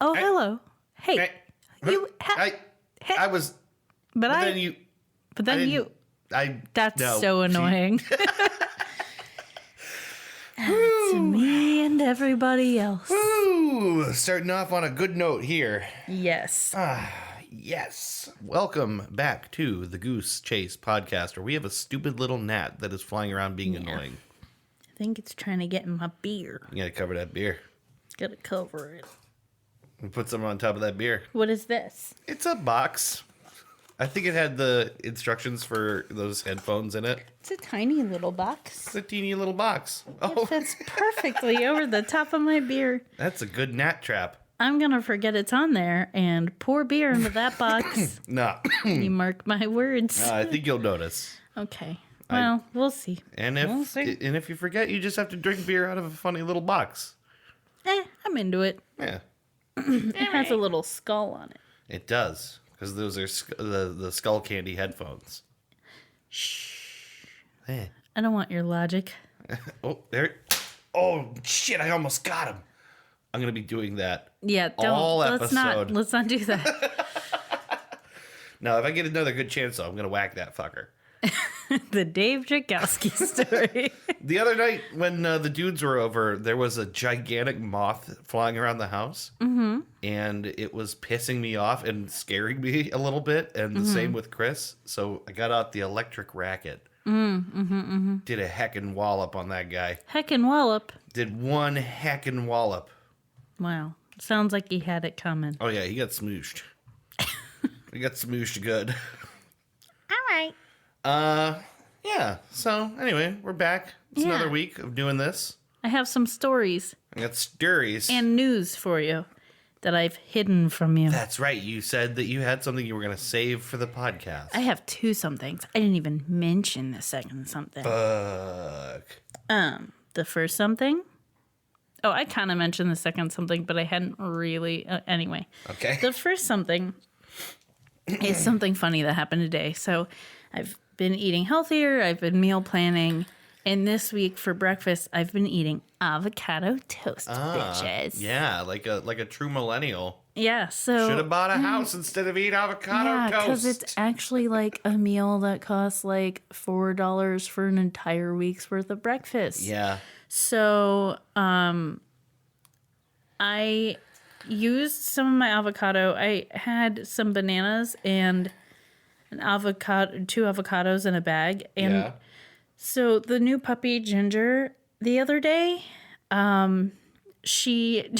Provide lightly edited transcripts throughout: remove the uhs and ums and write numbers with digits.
Oh, hello. Hey. Hey. You. I was. But then you. That's no, so annoying. To me and everybody else. Woo! Starting off on a good note here. Yes. Yes. Welcome back to the Goose Chase podcast, where we have a stupid little gnat that is flying around being annoying. I think it's trying to get in my beer. You gotta cover that beer. Gotta cover it. And put some on top of that beer. What is this? It's a box. I think it had the instructions for those headphones in it. It's a tiny little box. It's a teeny little box. It fits perfectly over the top of my beer. That's a good gnat trap. I'm gonna forget it's on there and pour beer into that box. No. You mark my words. I think you'll notice. Okay. Well, we'll see. And if you forget, you just have to drink beer out of a funny little box. I'm into it. Yeah. It has a little skull on it. It does. Because those are the skull candy headphones. Shh. Eh. I don't want your logic. Oh, there. Oh, shit. I almost got him. I'm going to be doing that. Yeah, don't. Let's not do that. No, if I get another good chance, though, I'm going to whack that fucker. The Dave Tchaikovsky story. The other night when the dudes were over, there was a gigantic moth flying around the house. Mm-hmm. And it was pissing me off and scaring me a little bit. And the same with Chris. So I got out the electric racket. Did a heckin' wallop on that guy. Heckin' wallop. Did one heckin' wallop. Wow. Sounds like he had it coming. Oh, yeah, he got smooshed. He got smooshed good. All right. Yeah. So, anyway, we're back. It's another week of doing this. I have some stories. I got stories. And news for you that I've hidden from you. That's right. You said that you had something you were going to save for the podcast. I have two somethings. I didn't even mention the second something. Fuck. The first something. Oh, I kind of mentioned the second something, but I hadn't really. Anyway. Okay. The first something is something funny that happened today. So I've been eating healthier. I've been meal planning. And this week for breakfast, I've been eating avocado toast, bitches. Yeah, like a true millennial. Yeah, so... Should have bought a house instead of eat avocado toast. Because it's actually like a meal that costs like $4 for an entire week's worth of breakfast. Yeah. So, I used some of my avocado. I had some bananas and two avocados in a bag. And so the new puppy, Ginger, the other day, she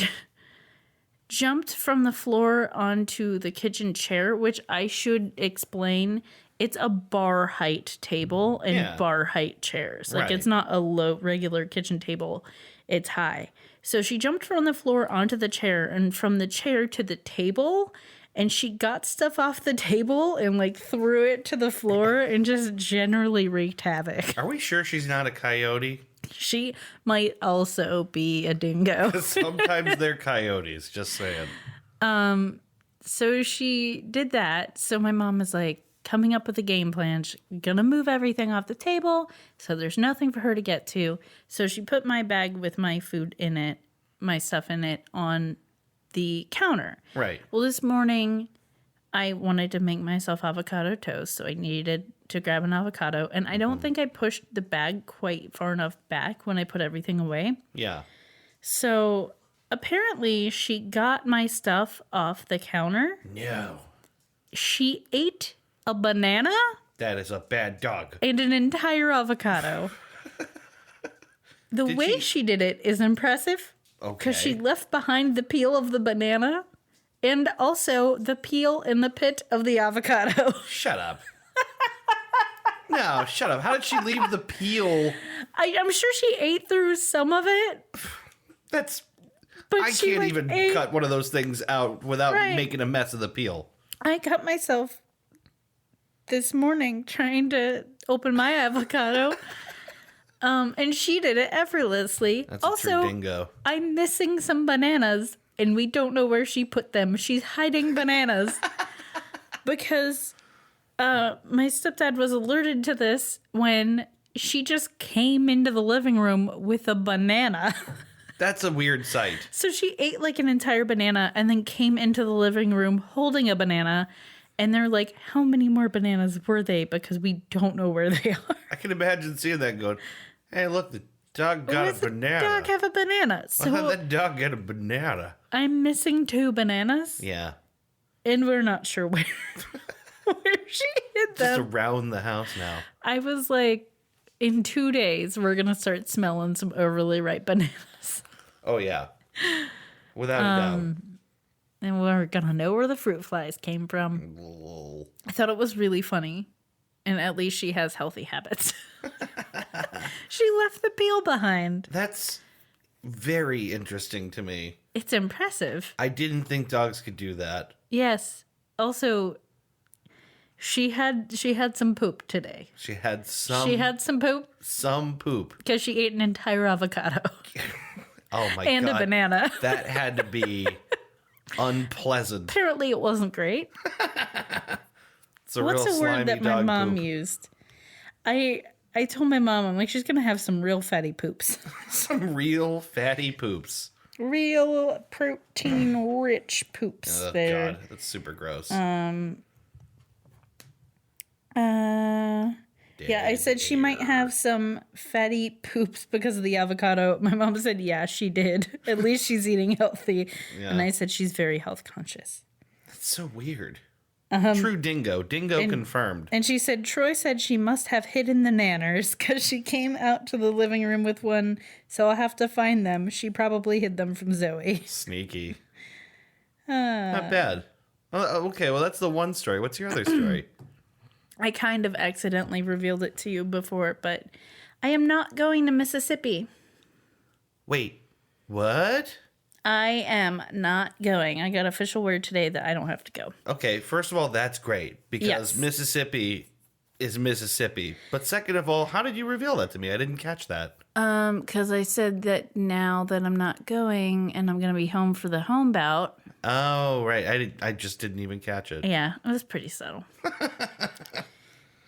jumped from the floor onto the kitchen chair, which I should explain. It's a bar height table and bar height chairs. Like, it's not a low regular kitchen table. It's high. So she jumped from the floor onto the chair and from the chair to the table, and she got stuff off the table and like threw it to the floor and just generally wreaked havoc. Are we sure she's not a coyote? She might also be a dingo. Sometimes they're coyotes, just saying. So she did that. So my mom is like coming up with a game plan. She's gonna move everything off the table so there's nothing for her to get to. So she put my bag with my food in it, my stuff in it, on the counter. Right. Well, this morning I wanted to make myself avocado toast, so I needed to grab an avocado, and I don't think I pushed the bag quite far enough back when I put everything away. Yeah. So apparently she got my stuff off the counter. No. She ate a banana That is a bad dog. and an entire avocado. The way she did it is impressive. Okay. Because she left behind the peel of the banana and also the peel in the pit of the avocado. Shut up. No, shut up. How did she leave the peel? I'm sure she ate through some of it. That's... But I she, can't like, even ate... cut one of those things out without making a mess of the peel. I cut myself this morning trying to open my avocado. And she did it effortlessly. That's also, a true dingo. I'm missing some bananas, and we don't know where she put them. She's hiding bananas. Because my stepdad was alerted to this when she just came into the living room with a banana. That's a weird sight. So she ate like an entire banana and then came into the living room holding a banana. And they're like, how many more bananas were they? Because we don't know where they are. I can imagine seeing that and going, hey, look, the dog got a banana. The dog have a banana. So Why did that dog get a banana? I'm missing 2 bananas. Yeah. And we're not sure where, where she hid them. Just around the house now. I was like, in 2 days, we're going to start smelling some overly ripe bananas. Oh, yeah. Without a doubt. And we're going to know where the fruit flies came from. Whoa. I thought it was really funny. And at least she has healthy habits. She left the peel behind. That's very interesting to me. It's impressive. I didn't think dogs could do that. Yes. Also, she had some poop today. She had some poop. Some poop. Because she ate an entire avocado. Oh my god. And a banana. That had to be unpleasant. Apparently it wasn't great. It's a What's real a word that my mom poop. used? I told my mom, I'm like, she's going to have some real fatty poops. Some real fatty poops. Real protein-rich poops Oh, there. God. That's super gross. Yeah, I said she might have some fatty poops because of the avocado. My mom said, yeah, she did. At least she's eating healthy. Yeah. And I said she's very health conscious. That's so weird. True dingo. Dingo confirmed. And she said, Troy said she must have hidden the nanners because she came out to the living room with one, so I'll have to find them. She probably hid them from Zoe. Sneaky. Not bad. Okay, well, that's the one story. What's your other story? I kind of accidentally revealed it to you before, but I am not going to Mississippi. Wait, what? I am not going. I got official word today that I don't have to go. Okay, first of all, that's great because Yes. Mississippi is Mississippi. But second of all, how did you reveal that to me? I didn't catch that. Because I said that now that I'm not going and I'm going to be home for the home bout. Oh, right. I just didn't even catch it. Yeah, it was pretty subtle.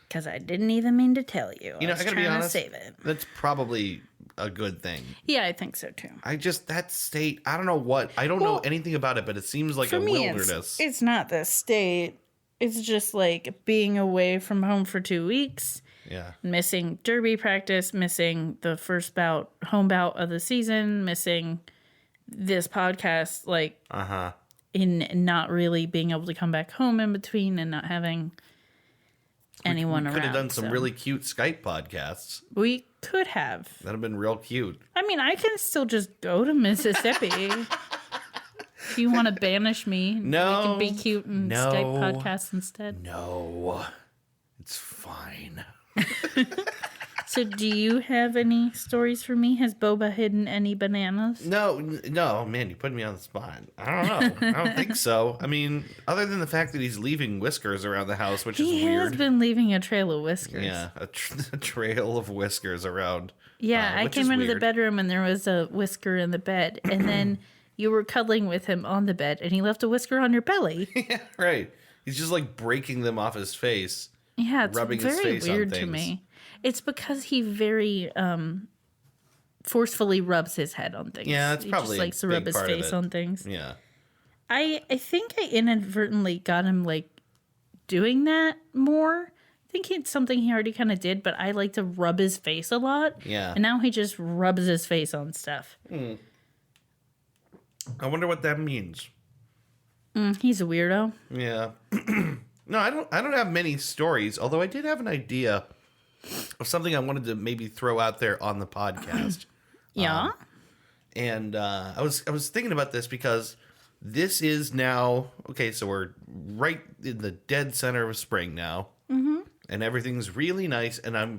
Because I didn't even mean to tell you. You know, I gotta be honest. To save it. That's probably a good thing. Yeah, I think so too. That state, I don't know what, I don't know anything about it, but it seems like a wilderness. It's not the state. It's just like being away from home for 2 weeks. Yeah. Missing derby practice, missing the first home bout of the season, missing this podcast, like in not really being able to come back home in between and not having anyone around. We could have done some really cute Skype podcasts. We could have. That'd have been real cute. I mean, I can still just go to Mississippi. If you want to banish me, no, we can be cute and Skype podcasts instead. No, it's fine. So do you have any stories for me? Has Boba hidden any bananas? No, man, you put me on the spot. I don't know. I don't think so. I mean, other than the fact that he's leaving whiskers around the house, which is weird. He has been leaving a trail of whiskers. Yeah, a trail of whiskers around. Yeah, I came into the bedroom and there was a whisker in the bed. And then you were cuddling with him on the bed and he left a whisker on your belly. Yeah, right. He's just like breaking them off his face. Yeah, it's rubbing very his face weird on to me. It's because he very forcefully rubs his head on things. Yeah, that's probably he just likes to rub his face on things. Yeah. I think I inadvertently got him like doing that more. I think it's something he already kind of did, but I like to rub his face a lot. Yeah. And now he just rubs his face on stuff. I wonder what that means. He's a weirdo. Yeah. No, I don't have many stories, although I did have an idea of something I wanted to maybe throw out there on the podcast. Yeah. And I was thinking about this because this is now, okay, so we're right in the dead center of spring now. Mm-hmm. And everything's really nice, and I'm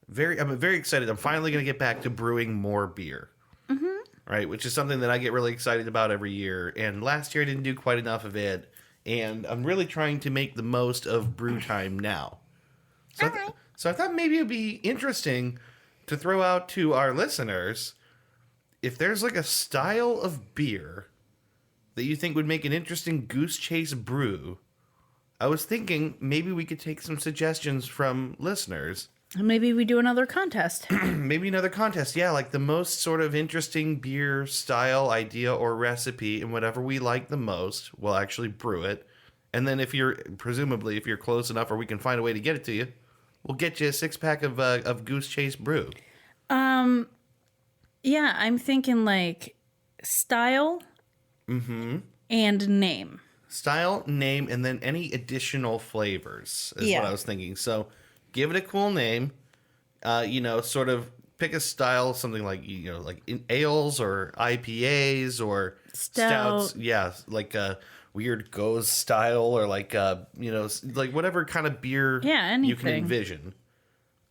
very excited. I'm finally going to get back to brewing more beer. Mm-hmm. Right, which is something that I get really excited about every year. And last year I didn't do quite enough of it. And I'm really trying to make the most of brew time now. So I thought maybe it'd be interesting to throw out to our listeners if there's like a style of beer that you think would make an interesting Goose Chase brew. I was thinking maybe we could take some suggestions from listeners. Maybe we do another contest. Maybe another contest. Yeah, like the most sort of interesting beer style idea or recipe, and whatever we like the most, we'll actually brew it. And then if you're close enough, or we can find a way to get it to you, we'll get you a 6-pack of Goose Chase brew. Yeah, I'm thinking like style and name. Style, name, and then any additional flavors is what I was thinking. So give it a cool name. Sort of pick a style, something like, like in ales or IPAs or stouts. Yeah, like a weird Goes style, or like, like whatever kind of beer you can envision.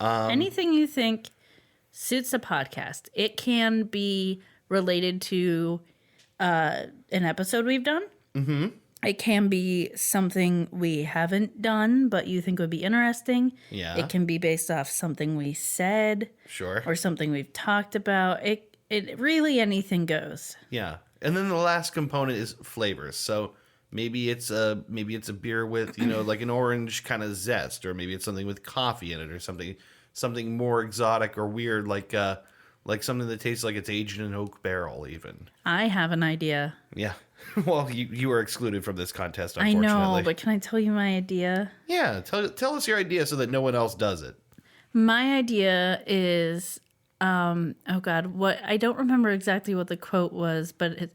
Anything you think suits a podcast. It can be related to an episode we've done. Mm-hmm. It can be something we haven't done, but you think would be interesting. Yeah. It can be based off something we said. Sure. Or something we've talked about. It really anything goes. Yeah. And then the last component is flavors. So maybe it's a beer with, like an orange kind of zest, or maybe it's something with coffee in it, or something more exotic or weird, like something that tastes like it's aged in an oak barrel even. I have an idea. Yeah. Well, you are excluded from this contest, unfortunately. I know, but can I tell you my idea? Yeah, tell us your idea so that no one else does it. My idea is, I don't remember exactly what the quote was, but it's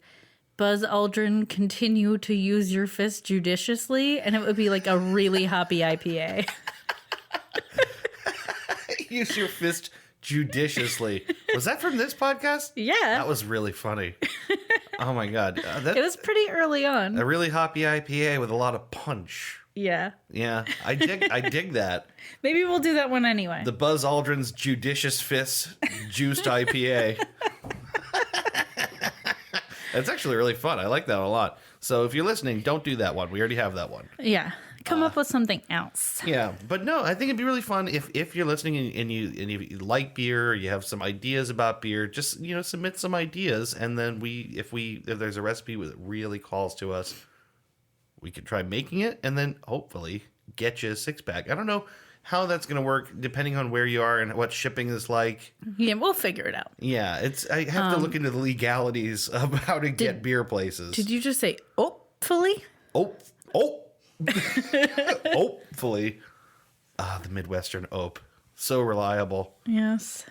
Buzz Aldrin, continue to use your fist judiciously, and it would be like a really hoppy IPA. Use your fist judiciously. Was that from this podcast? Yeah. That was really funny. Oh my God. It was pretty early on. A really hoppy IPA with a lot of punch. Yeah. Yeah. I dig that. Maybe we'll do that one anyway. The Buzz Aldrin's Judicious Fists Juiced IPA. That's actually really fun. I like that a lot. So if you're listening, don't do that one. We already have that one. Yeah. Come up with something else. Yeah, but no, I think it'd be really fun if you're listening and you like beer, or you have some ideas about beer, just submit some ideas, and then if there's a recipe that really calls to us, we could try making it, and then hopefully get you a 6-pack. I don't know how that's going to work depending on where you are and what shipping is like. Yeah, we'll figure it out. Yeah, I have to look into the legalities of how to get beer places. Did you just say hopefully? Hopefully. The Midwestern ope. So reliable. Yes.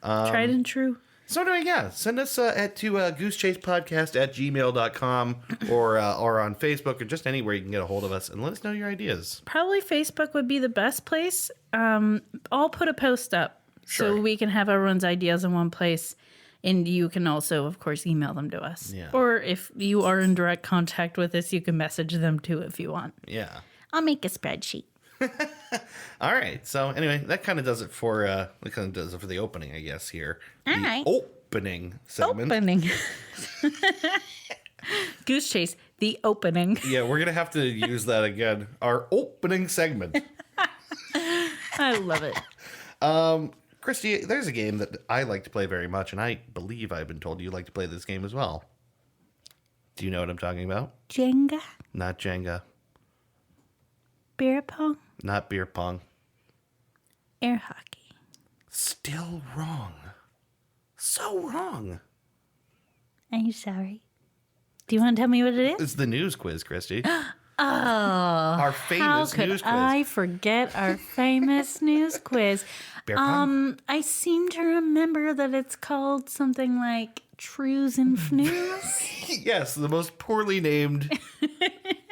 Tried and true. So anyway, yeah, send us to goosechasepodcast@gmail.com or on Facebook, or just anywhere you can get a hold of us, and let us know your ideas. Probably Facebook would be the best place. I'll put a post up so we can have everyone's ideas in one place. And you can also, of course, email them to us. Yeah. Or if you are in direct contact with us, you can message them too if you want. Yeah. I'll make a spreadsheet. All right. So anyway, that kind of does it for the opening, I guess, here. All right. Opening segment. Opening. Goose Chase, the opening. Yeah, we're going to have to use that again. Our opening segment. I love it. Christy, there's a game that I like to play very much, and I believe I've been told you like to play this game as well. Do you know what I'm talking about? Jenga. Not Jenga. Beer pong. Not beer pong. Air hockey. Still wrong. So wrong. I'm sorry. Do you want to tell me what it is? It's the news quiz, Christy. Oh, our famous news quiz. I forget our famous news quiz? Beer pong? I seem to remember that it's called something like Trues and Fnews. Yes, the most poorly named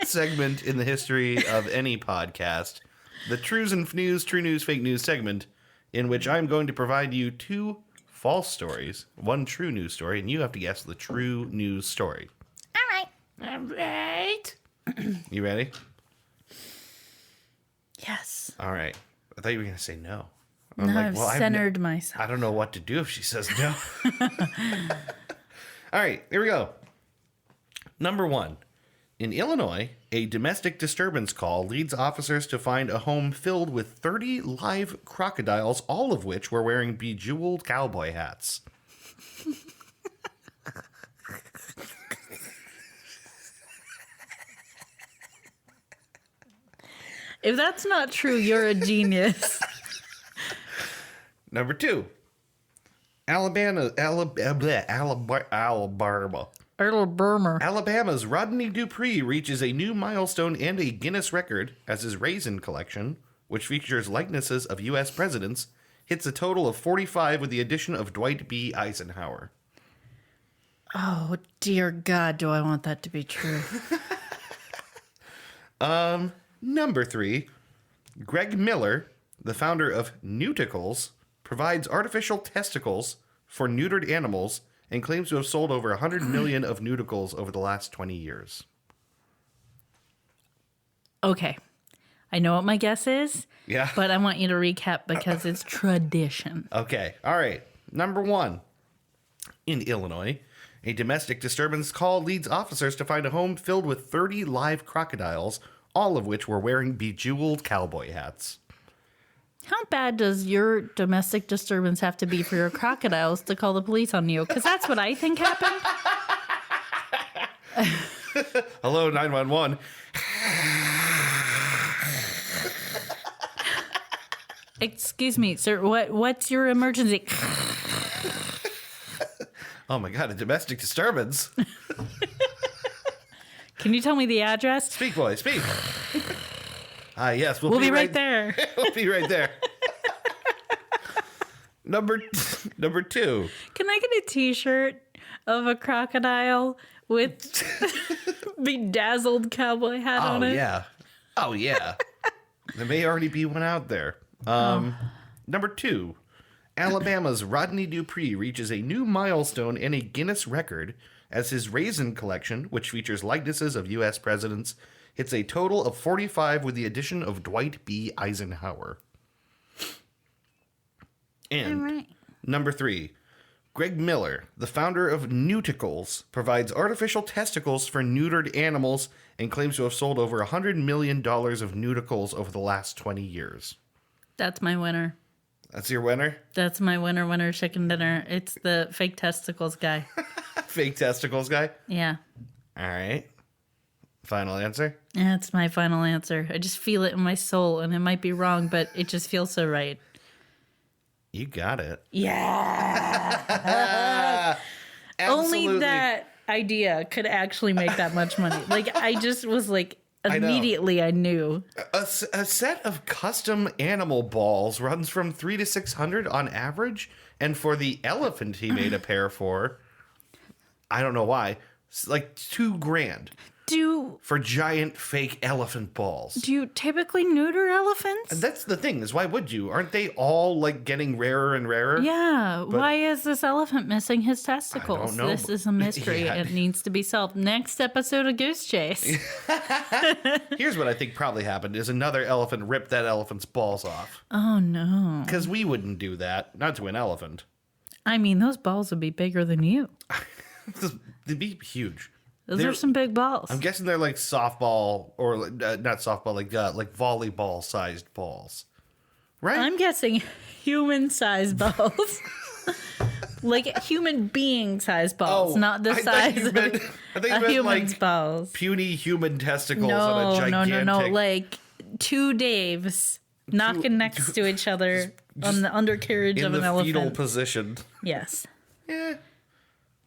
segment in the history of any podcast. The Trues and Fnews, True News, Fake News segment, in which I'm going to provide you 2 false stories, 1 true news story, and you have to guess the true news story. All right. You ready? Yes. All right. I thought you were going to say no. I've centered myself. I don't know what to do if she says no. All right. Here we go. Number 1. In Illinois, a domestic disturbance call leads officers to find a home filled with 30 live crocodiles, all of which were wearing bejeweled cowboy hats. If that's not true, you're a genius. Number 2. Alabama's Rodney Dupree reaches a new milestone and a Guinness record as his raisin collection, which features likenesses of U.S. presidents, hits a total of 45 with the addition of Dwight B. Eisenhower. Oh, dear God, do I want that to be true? Number 3. Greg Miller, the founder of Newticles, provides artificial testicles for neutered animals and claims to have sold over 100 million of Newticles over the last 20 years. Okay. I know what my guess is. Yeah. But I want you to recap because it's tradition. Okay. All right. Number 1. In Illinois, a domestic disturbance call leads officers to find a home filled with 30 live crocodiles, all of which were wearing bejeweled cowboy hats. How bad does your domestic disturbance have to be for your crocodiles to call the police on you? Because that's what I think happened. Hello, 911. Excuse me, sir. What's your emergency? Oh my God, a domestic disturbance. Can you tell me the address? Speak, boy, speak. Yes, we'll be right there. We'll be right there. Number 2. Can I get a T-shirt of a crocodile with bedazzled cowboy hat on it? Oh yeah. There may already be one out there. Number 2. Alabama's Rodney Dupree reaches a new milestone and a Guinness record as his raisin collection, which features likenesses of U.S. presidents, hits a total of 45 with the addition of Dwight B. Eisenhower. And number 3. Greg Miller, the founder of Newticles, provides artificial testicles for neutered animals and claims to have sold over $100 million of Newticles over the last 20 years. That's my winner. That's your winner? That's my winner chicken dinner. It's the fake testicles guy. Fake testicles guy? Yeah. All right. Final answer? That's my final answer. I just feel it in my soul, and it might be wrong, but it just feels so right. You got it. Yeah. Only that idea could actually make that much money. Like, I just was like, immediately I knew. A set of custom animal balls runs from $300 to $600 on average, and for the elephant he made a pair for, I don't know why, it's like $2,000. For giant fake elephant balls. Do you typically neuter elephants? And that's the thing, is why would you? Aren't they all like getting rarer and rarer? Yeah. Why is this elephant missing his testicles? I don't know. This is a mystery. Yeah. It needs to be solved. Next episode of Goose Chase. Here's what I think probably happened is another elephant ripped that elephant's balls off. Oh, no. Because we wouldn't do that. Not to an elephant. I mean, those balls would be bigger than you. They'd be huge. Those are some big balls. I'm guessing they're like softball or not softball, like volleyball sized balls, right? I'm guessing human-sized balls, like human being-sized balls, not the size of a human's like balls. Puny human testicles on a gigantic. No, like two Daves knocking next to each other on the undercarriage of an elephant. In the fetal position. Yes. Yeah,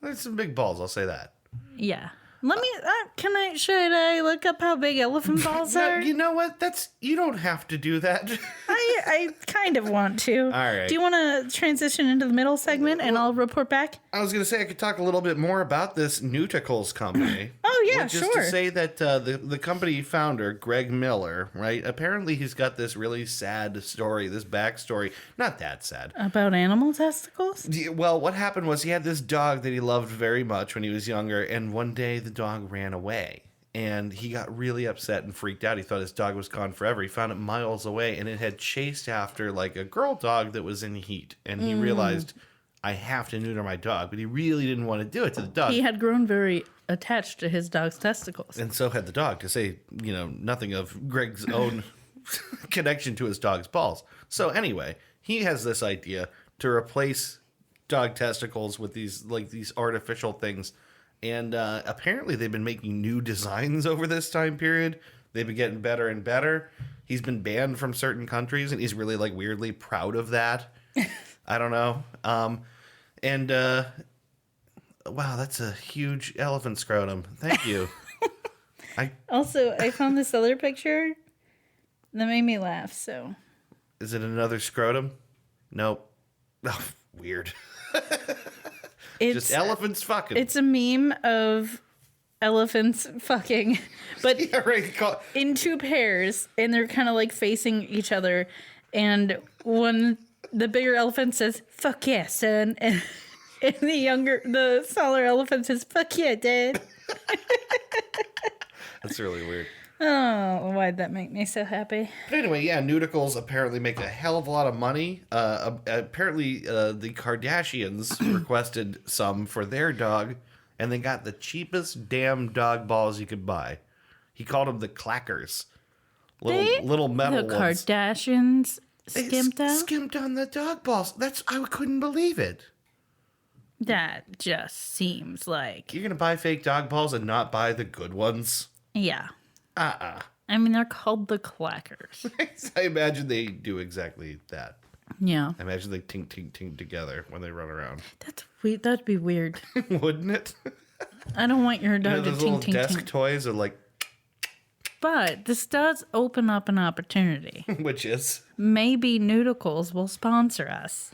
there's some big balls. I'll say that. Yeah. Let me. Should I look up how big elephant balls are? You know what? You don't have to do that. I kind of want to. All right. Do you want to transition into the middle segment and I'll report back? I was going to say I could talk a little bit more about this Newticles company. Oh yeah, sure. Just to say that the company founder, Greg Miller, right? Apparently he's got this really sad story, this backstory. Not that sad. About animal testicles? Well, what happened was he had this dog that he loved very much when he was younger, and one day the dog ran away. And he got really upset and freaked out. He thought his dog was gone forever. He found it miles away, and it had chased after like a girl dog that was in heat. And he realized, I have to neuter my dog. But he really didn't want to do it to the dog. He had grown very attached to his dog's testicles. And so had the dog, to say, nothing of Greg's own connection to his dog's balls. So anyway, he has this idea to replace dog testicles with these artificial things. And apparently they've been making new designs over this time period. They've been getting better and better. He's been banned from certain countries, and he's really weirdly proud of that. I don't know. And wow, that's a huge elephant scrotum. Thank you. I found this other picture that made me laugh. So, is it another scrotum? Nope. Oh, weird. Just elephants fucking. It's a meme of elephants fucking, but yeah, right. in two pairs, and they're kind of like facing each other. And the bigger elephant says, "Fuck yeah, son," and the smaller elephant says, "Fuck yeah, dad." That's really weird. Oh, why'd that make me so happy? But anyway, yeah, Nudicles apparently make a hell of a lot of money. Apparently, the Kardashians requested some for their dog, and they got the cheapest damn dog balls you could buy. He called them the clackers. Little metal ones. The Kardashians skimped on the dog balls. I couldn't believe it. That just seems like... You're going to buy fake dog balls and not buy the good ones? Yeah. I mean, they're called the clackers. I imagine they do exactly that. Yeah. I imagine they tink, tink, tink together when they run around. That'd be weird. Wouldn't it? I don't want your dog to those tink, little tink, desk tink. toys are like... But this does open up an opportunity. Which is? Maybe Nudicles will sponsor us.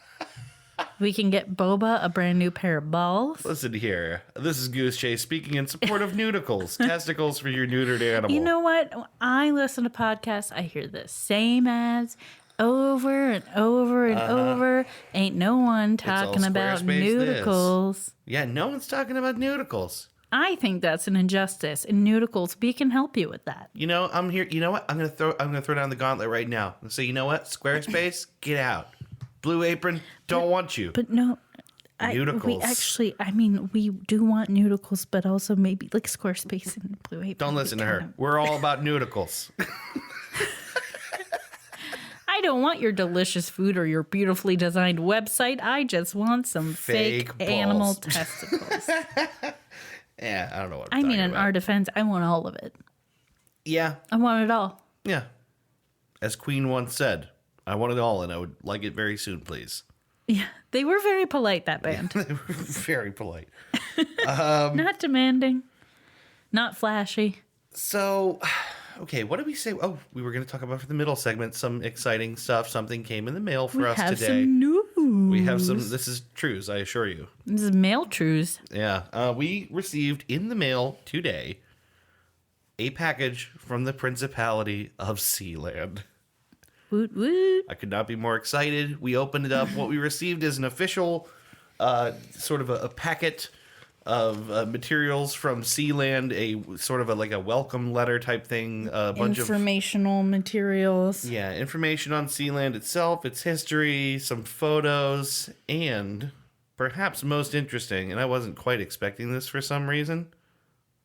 We can get Boba a brand new pair of balls. Listen here. This is Goose Chase speaking in support of Nudicles. Testicles for your neutered animal. You know what? I listen to podcasts. I hear the same ads over and over and over. Ain't no one talking about Nudicles. Yeah, no one's talking about Nudicles. I think that's an injustice. And Nudicles, we can help you with that. You know, I'm here. You know what? I'm gonna throw down the gauntlet right now and say, you know what? Squarespace, get out. Blue Apron, don't want you. But no, Nudicles. We do want Nudicles, but also maybe like Squarespace and Blue Apron. Don't listen to her. We're all about Nudicles. I don't want your delicious food or your beautifully designed website. I just want some fake animal testicles. Yeah, I don't know what I mean, in our defense, I want all of it. Yeah. I want it all. Yeah. As Queen once said, I want it all, and I would like it very soon, please. Yeah, they were very polite, that band. They were very polite. Not demanding. Not flashy. So, okay, what did we say? Oh, we were going to talk about for the middle segment some exciting stuff. Something came in the mail for us today. We have some news. We have some. This is trues, I assure you. This is mail trues. Yeah. We received in the mail today a package from the Principality of Sealand. Woot woot. I could not be more excited. We opened it up. What we received is an official sort of a packet of materials from Sealand, a sort of like a welcome letter type thing, a bunch of informational materials. Yeah, information on Sealand itself, its history, some photos, and perhaps most interesting, and I wasn't quite expecting this for some reason,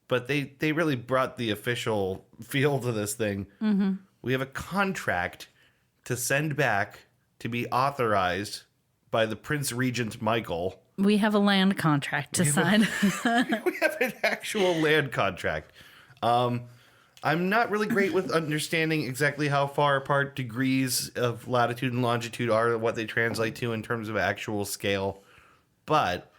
but they really brought the official feel to this thing. Mm-hmm. We have a contract to send back to be authorized by the Prince Regent Michael. We have a land contract to sign. We have an actual land contract. I'm not really great with understanding exactly how far apart degrees of latitude and longitude are, what they translate to in terms of actual scale. But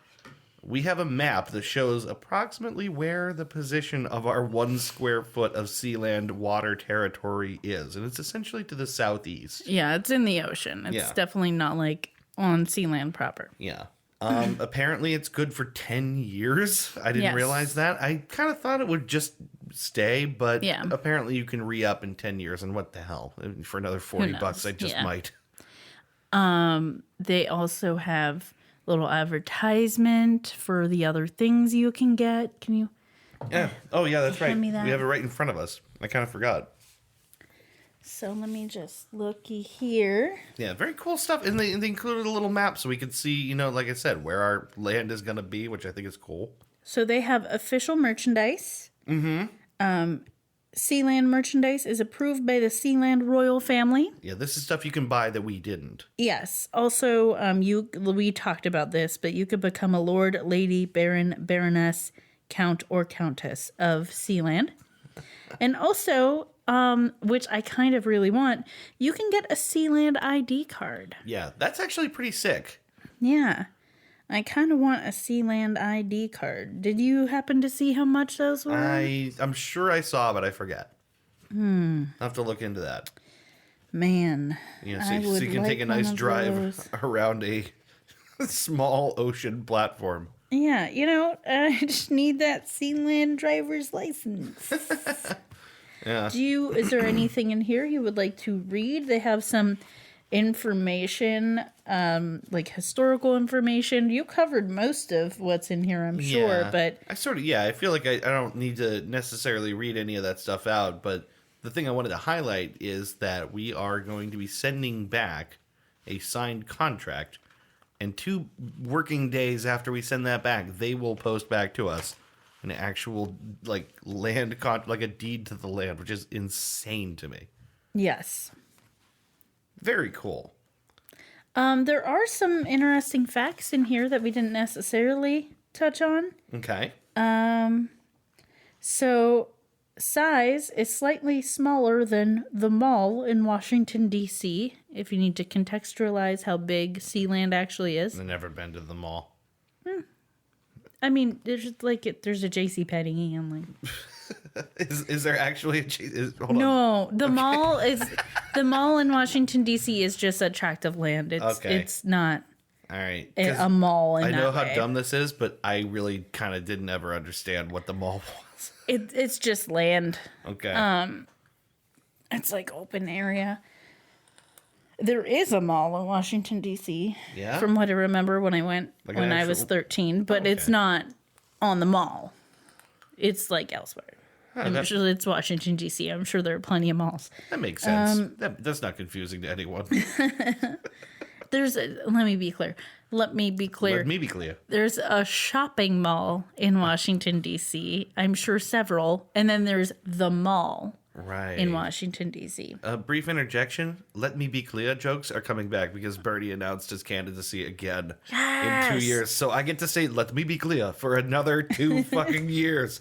we have a map that shows approximately where the position of our 1 square foot of Sealand water territory is. And it's essentially to the southeast. Yeah, it's in the ocean. It's definitely not like on Sealand proper. Yeah. Apparently it's good for 10 years. I didn't realize that. I kind of thought it would just stay, but apparently you can re-up in 10 years, and what the hell? For another $40, I just might. They also have little advertisement for the other things you can get. Can you? Yeah. Oh, yeah, that's right. We have it right in front of us. I kind of forgot. So let me just looky here. Yeah, very cool stuff. And they included a little map so we could see, you know, like I said, where our land is going to be, which I think is cool. So they have official merchandise. Mm-hmm. Sealand merchandise is approved by the Sealand royal family. Yeah, this is stuff you can buy that we didn't. Yes. Also, we talked about this, but you could become a lord, lady, baron, baroness, count, or countess of Sealand. And also, which I kind of really want, you can get a Sealand ID card. Yeah, that's actually pretty sick. Yeah. I kind of want a Sealand ID card. Did you happen to see how much those were? I'm sure I saw, but I forget. I'll have to look into that. Man. So you can take a nice drive around a small ocean platform. Yeah, I just need that Sealand driver's license. Yeah. Is there anything in here you would like to read? They have some information, like historical information. You covered most of what's in here, I'm sure, but I feel like I don't need to necessarily read any of that stuff out, but the thing I wanted to highlight is that we are going to be sending back a signed contract, and 2 working days after we send that back, they will post back to us an actual like like a deed to the land, which is insane to me. yes. Very cool. There are some interesting facts in here that we didn't necessarily touch on. Okay. So size is slightly smaller than the mall in Washington, D.C., if you need to contextualize how big Sealand actually is. I've never been to the mall. I mean, there's a JCPenney and like... Is there actually the mall in Washington, D.C. is just a tract of land. It's not all right, a mall in I know that how way. dumb this is, but I really kind of didn't ever understand what the mall was. It's just land. Okay. It's like open area. There is a mall in Washington, D.C. Yeah? From what I remember when I went when I was 13, but it's not on the mall. It's like elsewhere. I'm sure it's Washington, D.C. I'm sure there are plenty of malls. That makes sense. That's not confusing to anyone. Let me be clear. Let me be clear. There's a shopping mall in Washington, D.C. I'm sure several. And then there's the mall. Right. In Washington, D.C. A brief interjection. Let me be clear jokes are coming back because Bernie announced his candidacy again in 2 years. So I get to say, let me be clear for another 2 fucking years.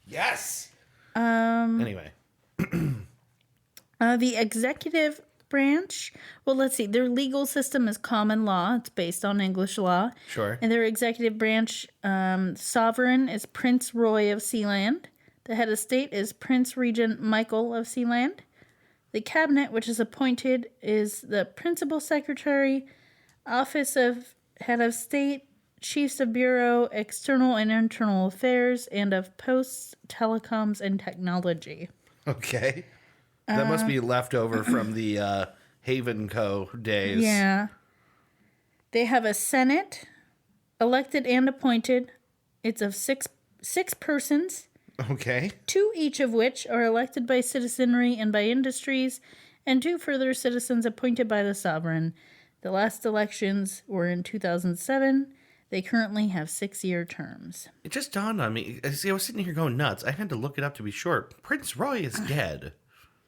Yes. Anyway. The executive branch, well, let's see. Their legal system is common law. It's based on English law. Sure. And their executive branch sovereign is Prince Roy of Sealand. The head of state is Prince Regent Michael of Sealand. The cabinet, which is appointed, is the principal secretary, office of head of state, chiefs of bureau, external and internal affairs, and of posts, telecoms, and technology. Okay. That must be left over from the Haven Co. days. Yeah. They have a senate, elected and appointed. It's of six persons. Okay. 2 each of which are elected by citizenry and by industries, and 2 further citizens appointed by the sovereign. The last elections were in 2007. They currently have 6-year terms. It just dawned on me. See, I was sitting here going nuts. I had to look it up to be sure. Prince Roy is dead.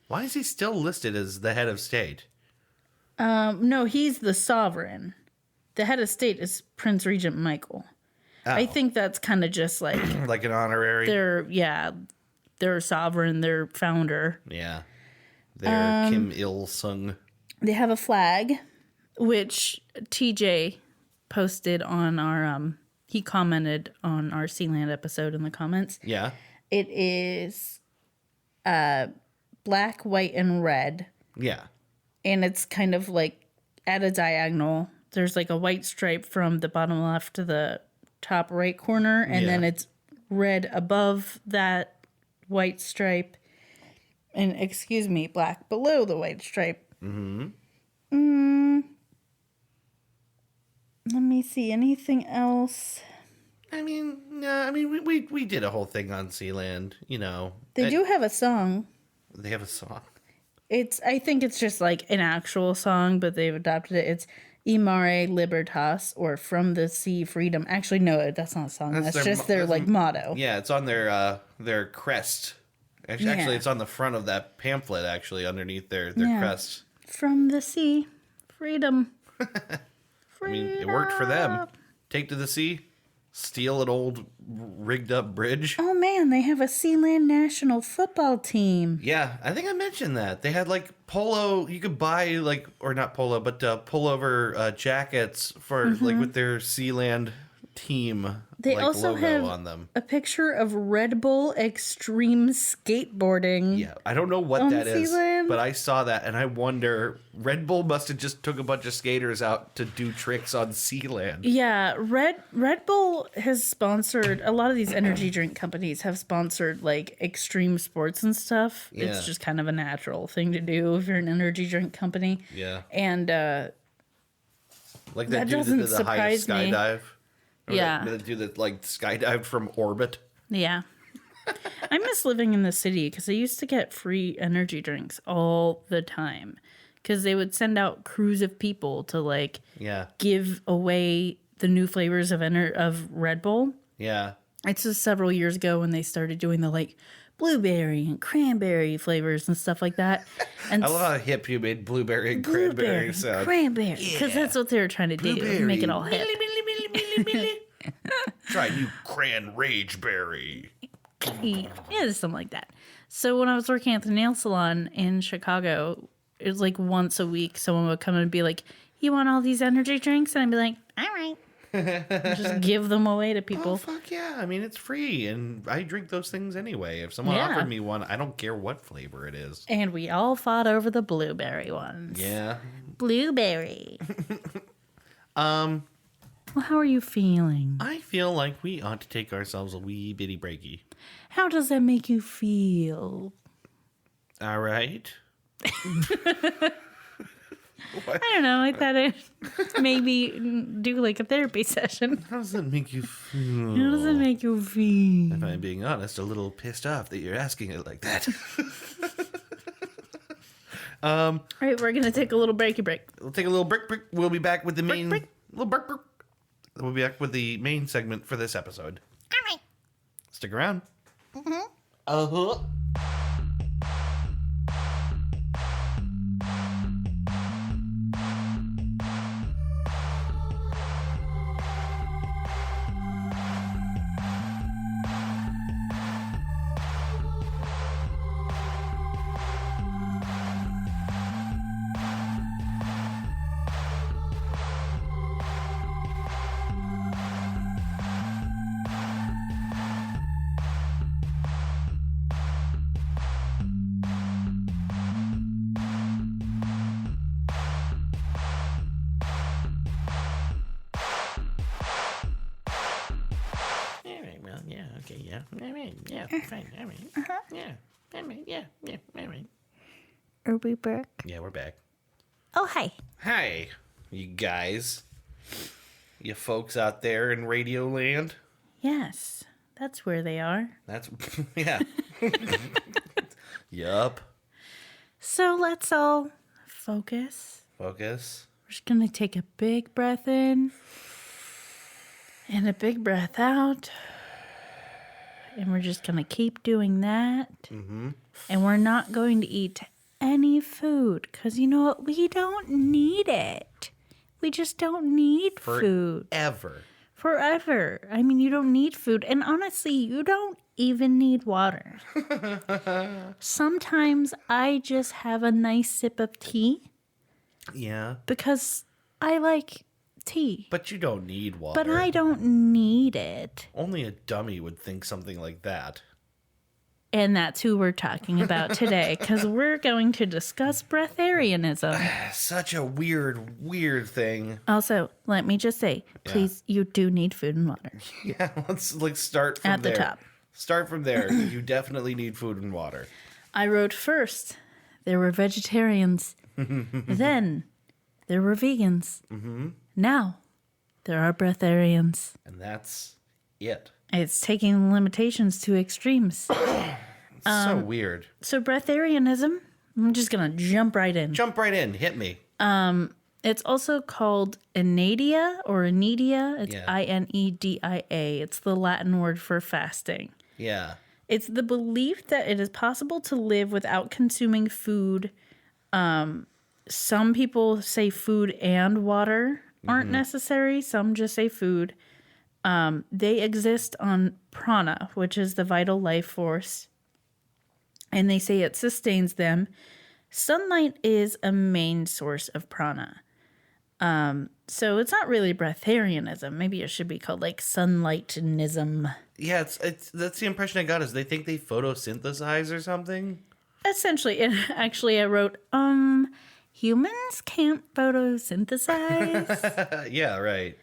Why is he still listed as the head of state? No, he's the sovereign. The head of state is Prince Regent Michael. Oh. I think that's kind of just like... like an honorary? They're sovereign, they're founder. Yeah. They're Kim Il-sung. They have a flag, which TJ posted on our... he commented on our Sealand episode in the comments. Yeah. It is black, white, and red. Yeah. And it's kind of like at a diagonal. There's like a white stripe from the bottom left to the top right corner, and then it's red above that white stripe, and black below the white stripe. Let me see, anything else? I mean, no, we did a whole thing on Sealand, They do have a song. They have a song. I think it's just like an actual song, but they've adopted it. It's Y Mare Libertas, or From the Sea Freedom. Actually, no, that's not a song. That's just their like motto. Yeah, it's on their crest. Actually, it's on the front of that pamphlet, actually, underneath their crest. From the sea, freedom. I mean, it worked for them. Take to the sea, steal an old rigged up bridge. Oh man, they have a Sealand national football team. Yeah, I think I mentioned that. They had like polo, you could buy like, or not polo, but pullover jackets for like with their Sealand team They like also logo have on them. a picture of Red Bull Extreme Skateboarding. Yeah, I don't know what that is, Sealand. but I saw that and I wonder, Red Bull must have just took a bunch of skaters out to do tricks on Sealand. Yeah, Red Bull has sponsored a lot of these energy drink companies have sponsored like extreme sports and stuff. Yeah. It's just kind of a natural thing to do if you're an energy drink company. Yeah. And Like that that dude that doesn't did the highest surprise me. skydive. Or Yeah. That dude that like skydived from orbit. yeah. I miss living in the city because I used to get free energy drinks all the time because they would send out crews of people to like Yeah. give away the new flavors of Red Bull. Yeah. It's just several years ago when they started doing the like blueberry and cranberry flavors and stuff like that. And I love how hip you made blueberry and cranberry sound. cranberry, because that's what they were trying to do, make it all hip. Try new cran rageberry. Yeah, something like that. So when I was working at the nail salon in Chicago, it was like once a week someone would come and be like, "You want all these energy drinks?" And I'd be like, "All right." Just give them away to people. Oh, fuck yeah. I mean, it's free, and I drink those things anyway. If someone offered me one, I don't care what flavor it is. And we all fought over the blueberry ones. Yeah. Blueberry. Well, how are you feeling? I feel like we ought to take ourselves a wee bitty breaky. How does that make you feel? All right. I don't know. I thought I'd maybe do like a therapy session. How does that make you feel? How does it make you feel? If I'm being honest, a little pissed off that you're asking it like that. All right, we're going to take a little breaky break. We'll take a little break. We'll be back with the main... break. Little break. We'll be back with the main segment for this episode. All right. Stick around. Mm-hmm. Uh-huh. Okay, yeah. All right, yeah, fine, all right. Yeah, all right, yeah, all right. Are we back? Yeah, we're back. Oh, hi. Hi, you guys. You folks out there in Radio Land. Yes, that's where they are. That's, yeah. Yup. So let's all focus. Focus. We're just going to take a big breath in and a big breath out. And we're just going to keep doing that. Mm-hmm. And we're not going to eat any food because you know what? We don't need it. We just don't need food. Forever. I mean, you don't need food. And honestly, you don't even need water. Sometimes I just have a nice sip of tea. Yeah. Because I like tea. But you don't need water. But I don't need it. Only a dummy would think something like that. And that's who we're talking about today, because we're going to discuss breatharianism. Such a weird thing. Also, let me just say, please, you do need food and water. Yeah, let's start from At the there. top. Start from there. You definitely need food and water. I wrote first, there were vegetarians. Then, there were vegans. Mm-hmm. Now, there are breatharians. And that's it. It's taking limitations to extremes. It's so weird. So breatharianism, I'm just going to jump right in. Jump right in. Hit me. It's also called Inedia or Inedia. It's Inedia. It's the Latin word for fasting. Yeah. It's the belief that it is possible to live without consuming food. Some people say food and water aren't necessary. Some just say food. They exist on prana, which is the vital life force, and they say it sustains them. Sunlight is a main source of prana. So it's not really breatharianism. Maybe it should be called like sunlightinism. Yeah, it's that's the impression I got, is they think they photosynthesize or something. Essentially, I wrote, humans can't photosynthesize. Yeah, right.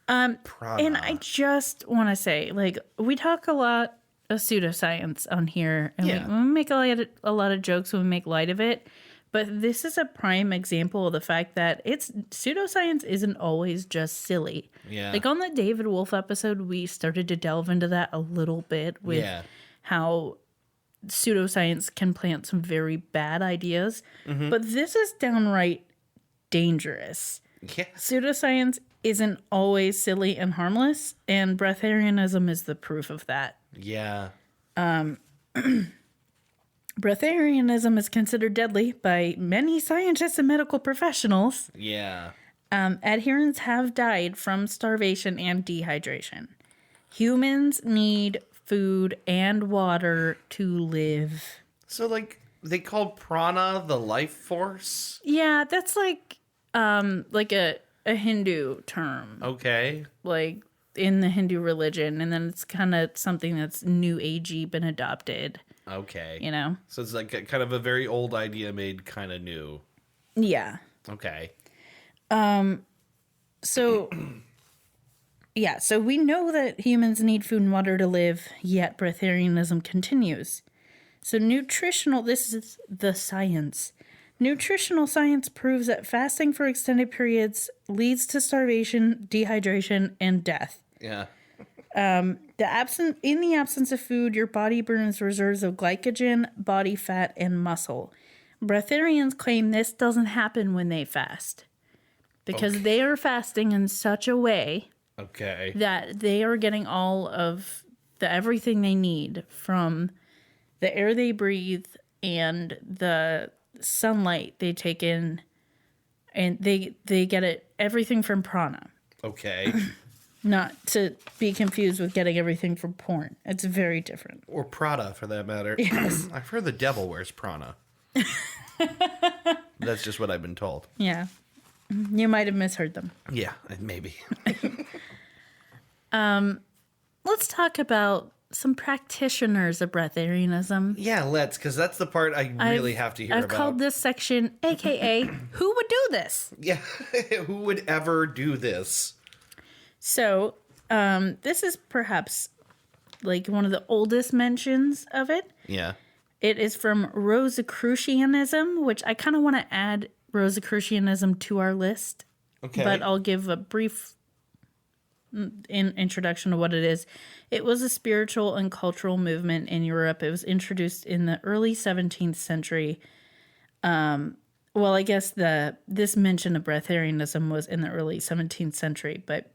Prana. And I just want to say, like, we talk a lot of pseudoscience on here, and we make a lot of jokes when we make light of it. But this is a prime example of the fact that pseudoscience isn't always just silly. Yeah. Like on the David Wolf episode, we started to delve into that a little bit with how pseudoscience can plant some very bad ideas. Mm-hmm. But this is downright dangerous. Yeah. Pseudoscience isn't always silly and harmless, and breatharianism is the proof of that. Yeah. Breatharianism is considered deadly by many scientists and medical professionals. Yeah. Adherents have died from starvation and dehydration. Humans need food and water to live. So, like, they call prana the life force? Yeah, that's like a Hindu term. Okay. Like, in the Hindu religion, and then it's kind of something that's new agey, been adopted. Okay. You know? So it's like kind of a very old idea made kind of new. Yeah. Okay. So, yeah, so we know that humans need food and water to live, yet breatharianism continues. So this is the science. Nutritional science proves that fasting for extended periods leads to starvation, dehydration, and death. Yeah. In the absence of food, your body burns reserves of glycogen, body fat, and muscle. Breatharians claim this doesn't happen when they fast because they are fasting in such a way that they are getting all of everything they need from the air they breathe and the sunlight they take in, and they get everything from prana. Okay. Not to be confused with getting everything from porn. It's very different. Or Prada, for that matter. Yes. I've heard the devil wears prana. That's just what I've been told. Yeah. You might have misheard them. Yeah, maybe. Let's talk about some practitioners of breatharianism. Yeah, let's, because that's the part I really have to hear about. I've called this section, AKA, who would do this? Yeah, who would ever do this? So, this is perhaps like one of the oldest mentions of it. Yeah. It is from Rosicrucianism, which I kind of want to add Rosicrucianism to our list. Okay. But I'll give a brief introduction to what it is. It was a spiritual and cultural movement in Europe. It was introduced in the early 17th century. Well, I guess this mention of breatharianism was in the early 17th century, but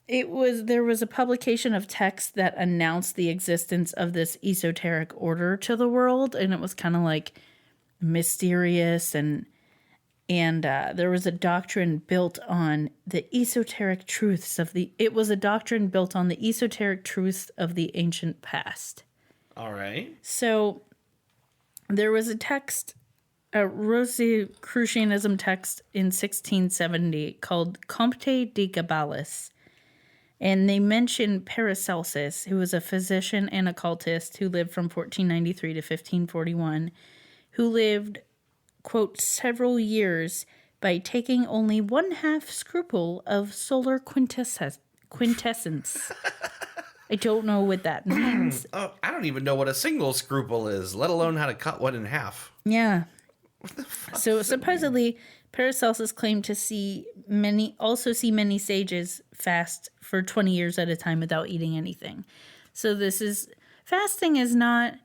there was a publication of text that announced the existence of this esoteric order to the world, and it was kind of like mysterious, and there was a doctrine built on the esoteric truths of the ancient past. All right. So there was a text, a Rosicrucianism text in 1670 called Compte de Gabalis. And they mention Paracelsus, who was a physician and occultist who lived from 1493 to 1541, who lived, quote, several years by taking only 1/2 scruple of solar quintessence. I don't know what that means. Oh, I don't even know what a single scruple is, let alone how to cut one in half. Yeah. So supposedly Paracelsus claimed to see many sages fast for 20 years at a time without eating anything. So fasting is not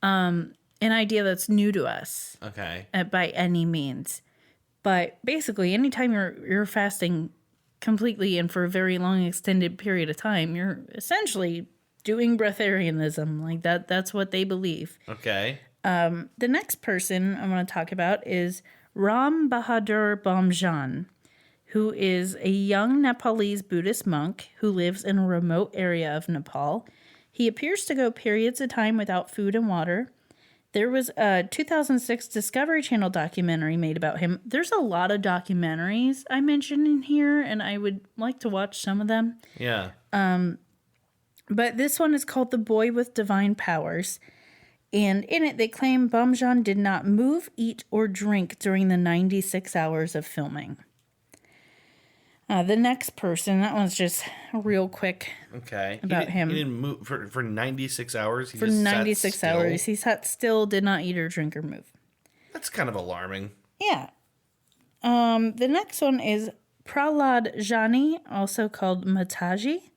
an idea that's new to us. Okay. By any means. But basically, anytime you're fasting completely and for a very long extended period of time, you're essentially doing breatharianism. Like that's what they believe. Okay. The next person I want to talk about is Ram Bahadur Bomjan, who is a young Nepalese Buddhist monk who lives in a remote area of Nepal. He appears to go periods of time without food and water. There was a 2006 Discovery Channel documentary made about him. There's a lot of documentaries I mentioned in here, and I would like to watch some of them. Yeah. But this one is called The Boy with Divine Powers. And in it, they claim Bumjan did not move, eat, or drink during the 96 hours of filming. The next person, that one's just real quick about him. He didn't move for 96 hours? For 96 hours. He sat still, did not eat or drink or move. That's kind of alarming. Yeah. The next one is Prahlad Jani, also called Mataji.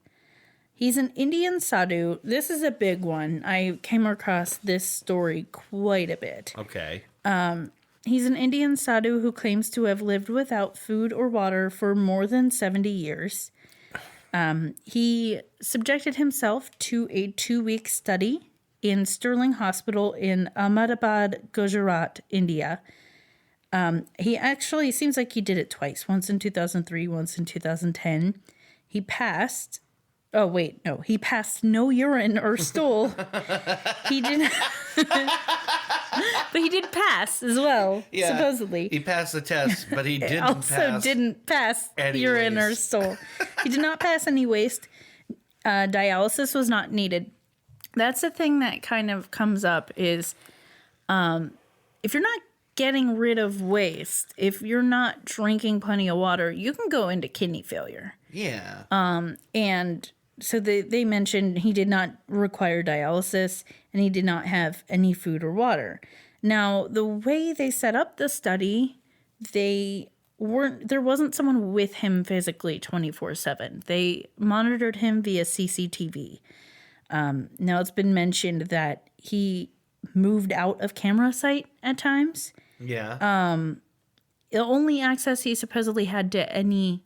He's an Indian sadhu. This is a big one. I came across this story quite a bit. Okay. He's an Indian sadhu who claims to have lived without food or water for more than 70 years. He subjected himself to a 2-week study in Sterling Hospital in Ahmedabad, Gujarat, India. He actually seems like he did it twice, once in 2003, once in 2010. He passed. Oh, wait, no. He passed no urine or stool. He didn't. But he did pass as well, supposedly. He passed the test, but he didn't pass urine or stool. He did not pass any waste. Dialysis was not needed. That's the thing that kind of comes up is if you're not getting rid of waste, if you're not drinking plenty of water, you can go into kidney failure. Yeah. And so they mentioned he did not require dialysis and he did not have any food or water. Now, the way they set up the study, there wasn't someone with him physically 24/7. They monitored him via CCTV. Now, it's been mentioned that he moved out of camera sight at times. Yeah. The only access he supposedly had to any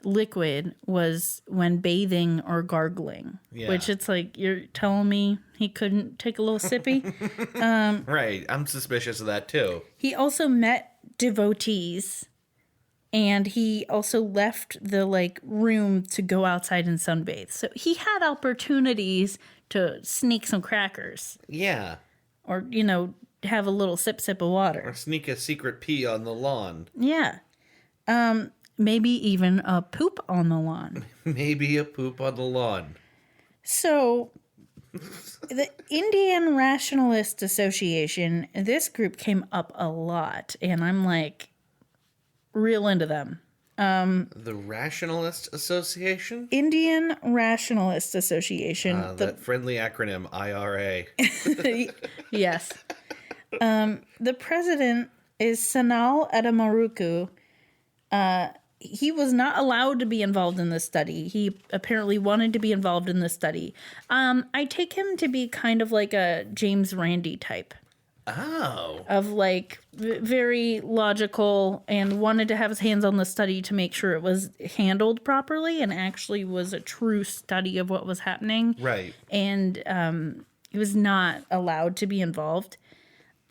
liquid was when bathing or gargling, which it's like, you're telling me he couldn't take a little sippy? Right. I'm suspicious of that too. He also met devotees and he also left the room to go outside and sunbathe. So he had opportunities to sneak some crackers. Yeah. Or, have a little sip of water. Or sneak a secret pee on the lawn. Yeah. Maybe even a poop on the lawn. Maybe a poop on the lawn. So, the Indian Rationalist Association, this group came up a lot, and I'm real into them. The Rationalist Association? Indian Rationalist Association. That friendly acronym, IRA. Yes. The president is Sanal Edamaruku. He was not allowed to be involved in this study. He apparently wanted to be involved in this study. I take him to be kind of like a James Randi type. Oh. Of very logical and wanted to have his hands on the study to make sure it was handled properly and actually was a true study of what was happening. Right. And he was not allowed to be involved.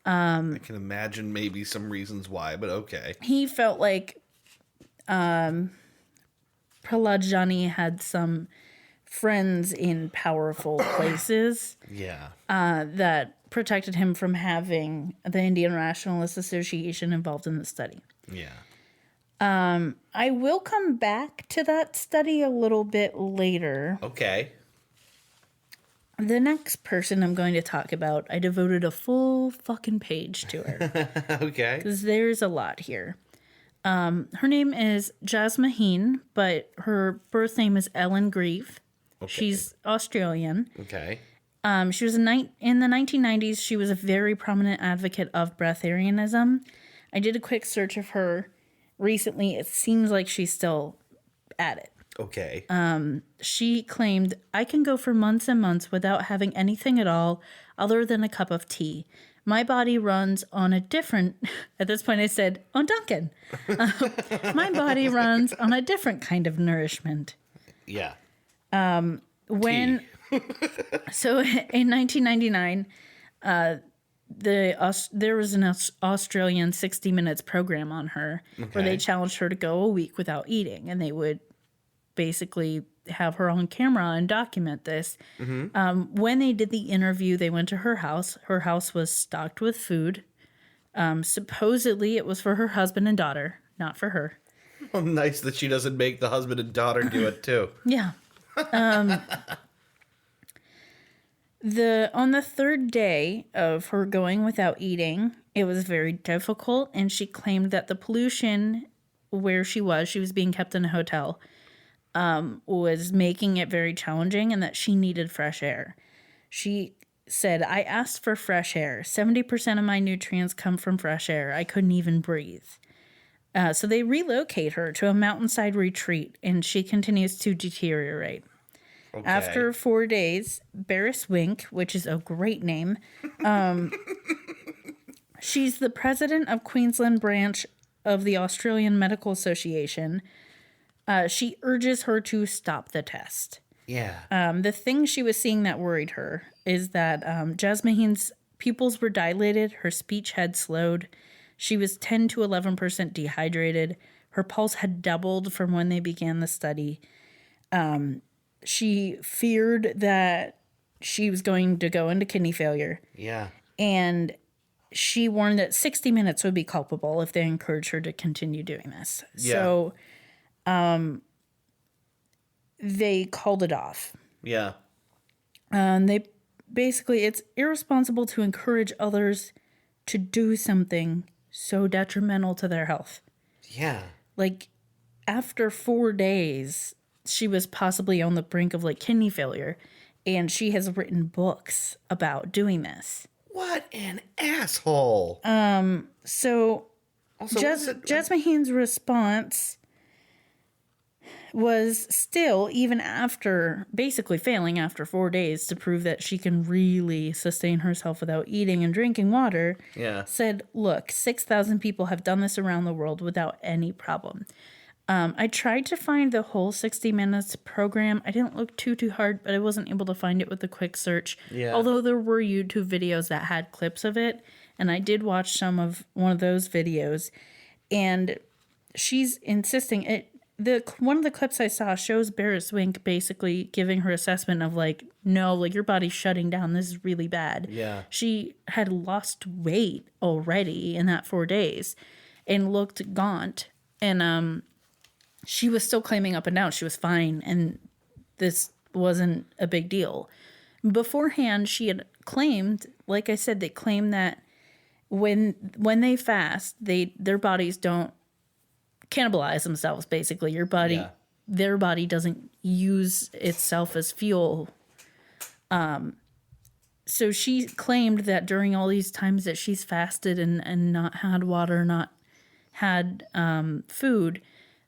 I can imagine maybe some reasons why, but okay. He felt like Prahlad Jani had some friends in powerful places. Yeah. That protected him from having the Indian Rationalist Association involved in the study. Yeah. I will come back to that study a little bit later. Okay. The next person I'm going to talk about, I devoted a full fucking page to her. Okay. Because there's a lot here. Her name is Jasmine, but her birth name is Ellen Grieve. Okay. She's Australian. Okay. She was in the 1990s. She was a very prominent advocate of Breatharianism. I did a quick search of her recently. It seems like she's still at it. Okay. She claimed, I can go for months and months without having anything at all other than a cup of tea. My body runs on a different, at this point I said, on Duncan. My body runs on a different kind of nourishment. Yeah. So in 1999, there was an Australian 60 Minutes program on her where they challenged her to go a week without eating, and they would basically have her on camera and document this. When they did the interview, they went to her house. Her house was stocked with food. Supposedly it was for her husband and daughter, not for her. Well, nice that she doesn't make the husband and daughter do it too. Yeah. On the third day of her going without eating, it was very difficult, and she claimed that the pollution where she was being kept in a hotel, was making it very challenging, and that she needed fresh air. She said, I asked for fresh air. 70% of my nutrients come from fresh air. I couldn't even breathe. So they relocate her to a mountainside retreat, and she continues to deteriorate. Okay. After 4 days, Beres Wink, which is a great name, she's the president of Queensland branch of the Australian Medical Association. She urges her to stop the test. Yeah. The thing she was seeing that worried her is that Jasmine's pupils were dilated, her speech had slowed, she was 10 to 11% dehydrated, her pulse had doubled from when they began the study. She feared that she was going to go into kidney failure. Yeah. And she warned that 60 Minutes would be culpable if they encouraged her to continue doing this. Yeah. So they called it off. Yeah. They basically, it's irresponsible to encourage others to do something so detrimental to their health. Yeah. Like, after 4 days, she was possibly on the brink of, like, kidney failure, and she has written books about doing this. What an asshole. So also, Jasmine's response was still, even after basically failing after 4 days to prove that she can really sustain herself without eating and drinking water, said, look, 6,000 people have done this around the world without any problem. I tried to find the whole 60 Minutes program. I didn't look too hard, but I wasn't able to find it with a quick search. Yeah. Although there were YouTube videos that had clips of it, and I did watch one of those videos, and she's insisting one of the clips I saw shows Beres Wink basically giving her assessment of like, no, like your body's shutting down. This is really bad. Yeah. She had lost weight already in that 4 days and looked gaunt. And she was still claiming up and down she was fine and this wasn't a big deal. Beforehand, she had claimed, like I said, they claim that when they fast, their bodies don't cannibalize themselves, basically. Their body doesn't use itself as fuel. So she claimed that during all these times that she's fasted and not had water, not had food,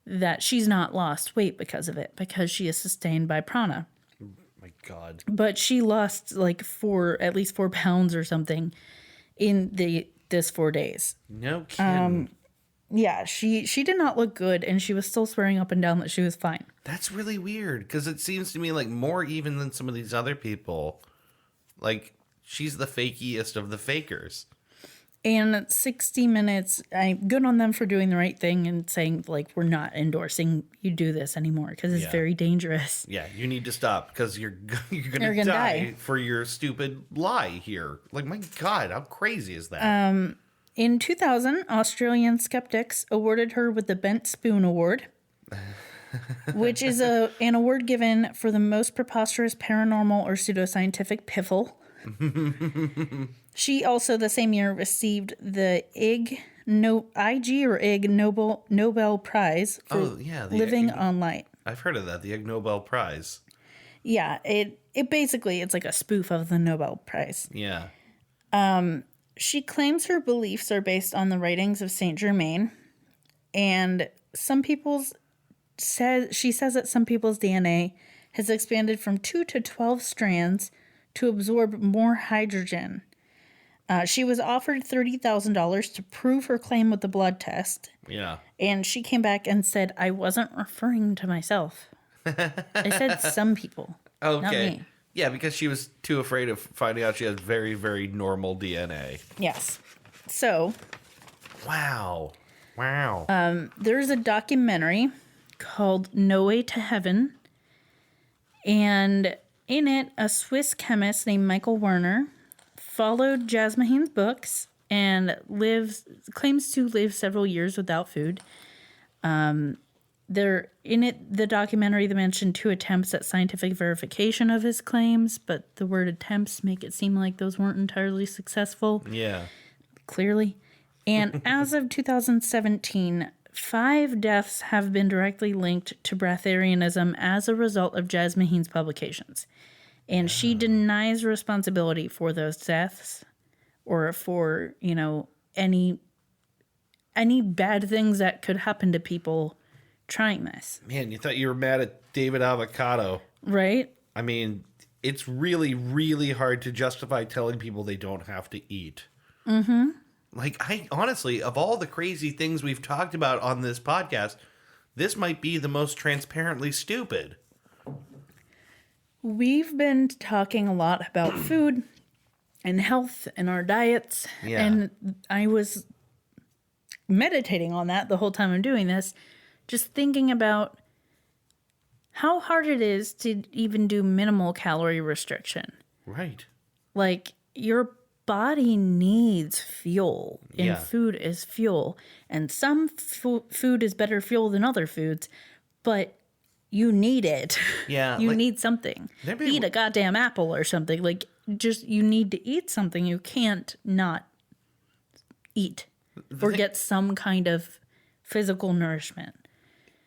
that she's not lost weight because of it, because she is sustained by prana. Oh my God. But she lost like at least 4 pounds or something in this 4 days. No kidding. Yeah, she did not look good, and she was still swearing up and down that she was fine. That's really weird, because it seems to me like more even than some of these other people. Like, she's the fakiest of the fakers. And 60 Minutes, I'm good on them for doing the right thing and saying, like, we're not endorsing you do this anymore, because it's very dangerous. Yeah, you need to stop, because you're gonna die for your stupid lie here. Like, my God, how crazy is that? In 2000, Australian skeptics awarded her with the Bent Spoon Award, which is an award given for the most preposterous paranormal or pseudoscientific piffle. She also, the same year, received the Ig Nobel Prize for living on light. I've heard of that, the Ig Nobel Prize. Yeah, it basically, it's like a spoof of the Nobel Prize. Yeah. She claims her beliefs are based on the writings of Saint Germain, and she says that some people's DNA has expanded from 2 to 12 strands to absorb more hydrogen. She was offered $30,000 to prove her claim with the blood test. Yeah. And she came back and said, I wasn't referring to myself. I said some people, not me. Yeah, because she was too afraid of finding out she has very, very normal DNA. Yes. So. Wow. There's a documentary called No Way to Heaven. And in it, a Swiss chemist named Michael Werner followed Jasmuheen's books and claims to live several years without food. The documentary, they mentioned 2 attempts at scientific verification of his claims, but the word attempts make it seem like those weren't entirely successful. Yeah. Clearly. And as of 2017, 5 deaths have been directly linked to Breatharianism as a result of Jasmuheen's publications. And she denies responsibility for those deaths or for, any bad things that could happen to people trying this. Man, you thought you were mad at David Avocado. Right? I mean, it's really, really hard to justify telling people they don't have to eat. Mm-hmm. Like, I honestly, of all the crazy things we've talked about on this podcast, this might be the most transparently stupid. We've been talking a lot about food and health and our diets. Yeah. And I was meditating on that the whole time I'm doing this, just thinking about how hard it is to even do minimal calorie restriction. Right. Like, your body needs fuel, and Yeah. food is fuel. And some food is better fuel than other foods, but you need it. Yeah. You need something. Maybe- Eat a goddamn apple or something. Like, just, you need to eat something. You can't not eat or get some kind of physical nourishment.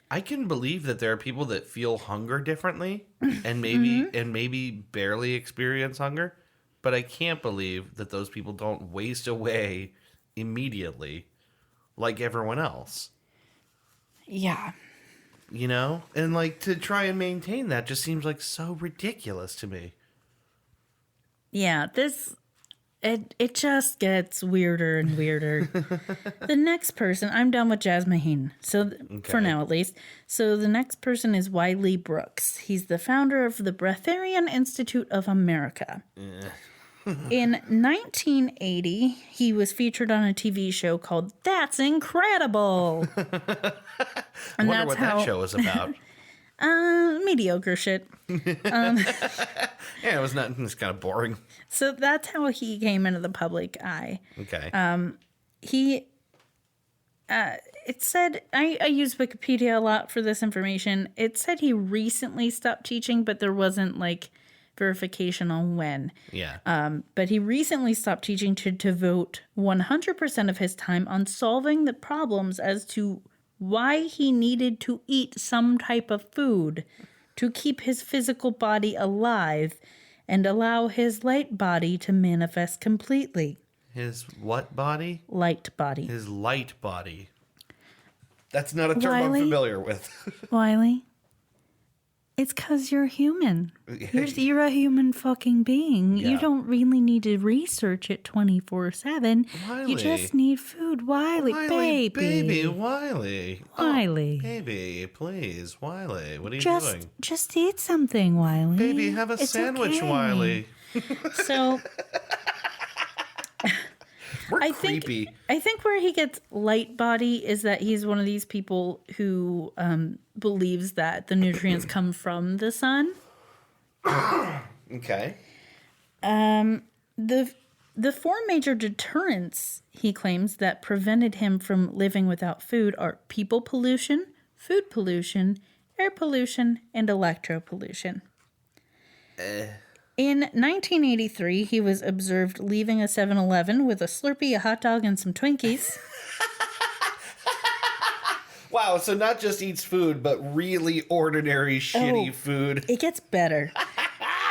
I can believe that there are people that feel hunger differently and maybe barely experience hunger, but I can't believe that those people don't waste away immediately like everyone else. Yeah. And like to try and maintain that just seems like so ridiculous to me. Yeah, it just gets weirder and weirder. The next person, I'm done with Jasmuheen. So for now, at least. So the next person is Wiley Brooks. He's the founder of the Breatharian Institute of America. In 1980, he was featured on a TV show called That's Incredible. I wonder what that show was about. Mediocre shit. Yeah, it's kind of boring. So that's how he came into the public eye. Okay. It said, I use Wikipedia a lot for this information. It said he recently stopped teaching, but there wasn't like verification on when. Yeah. But he recently stopped teaching to devote 100% of his time on solving the problems as to why he needed to eat some type of food to keep his physical body alive and allow his light body to manifest completely. His what body? Light body. His light body. That's not a term Wiley? I'm familiar with. Wiley, it's because you're human. You're a human fucking being. Yeah. You don't really need to research it 24/7. Wiley. You just need food. Wiley, baby. Baby, Wiley. Wiley. Oh, baby, please, Wiley. What are you doing? Just eat something, Wiley. Baby, have a It's sandwich, okay. Wiley. So We're creepy. I think where he gets light body is that he's one of these people who believes that the nutrients come from the sun. Okay. The 4 major deterrents, he claims, that prevented him from living without food are people pollution, food pollution, air pollution, and electro pollution. In 1983, he was observed leaving a 7-Eleven with a Slurpee, a hot dog, and some Twinkies. Wow, so not just eats food, but really ordinary, shitty food. It gets better.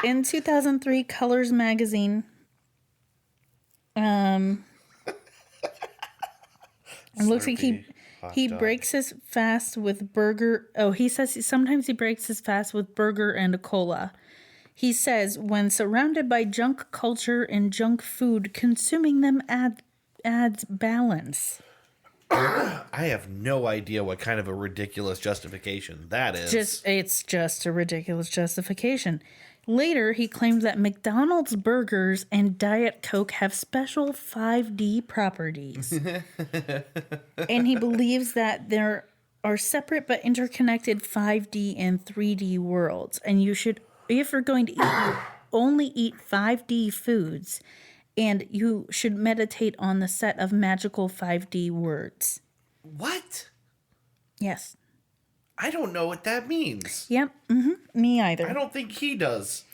In 2003, Colors magazine. It looks like he breaks his fast with burger. Oh, he says sometimes he breaks his fast with burger and a cola. He says when surrounded by junk culture and junk food, consuming them adds balance. I have no idea what kind of a ridiculous justification that is. It's just a ridiculous justification. Later, he claimed that McDonald's burgers and Diet Coke have special 5D properties. And he believes that there are separate but interconnected 5D and 3D worlds. And you should, if you're going to eat, you only eat 5D foods. And you should meditate on the set of magical 5D words. What? Yes. I don't know what that means. Yep. Me either. I don't think he does.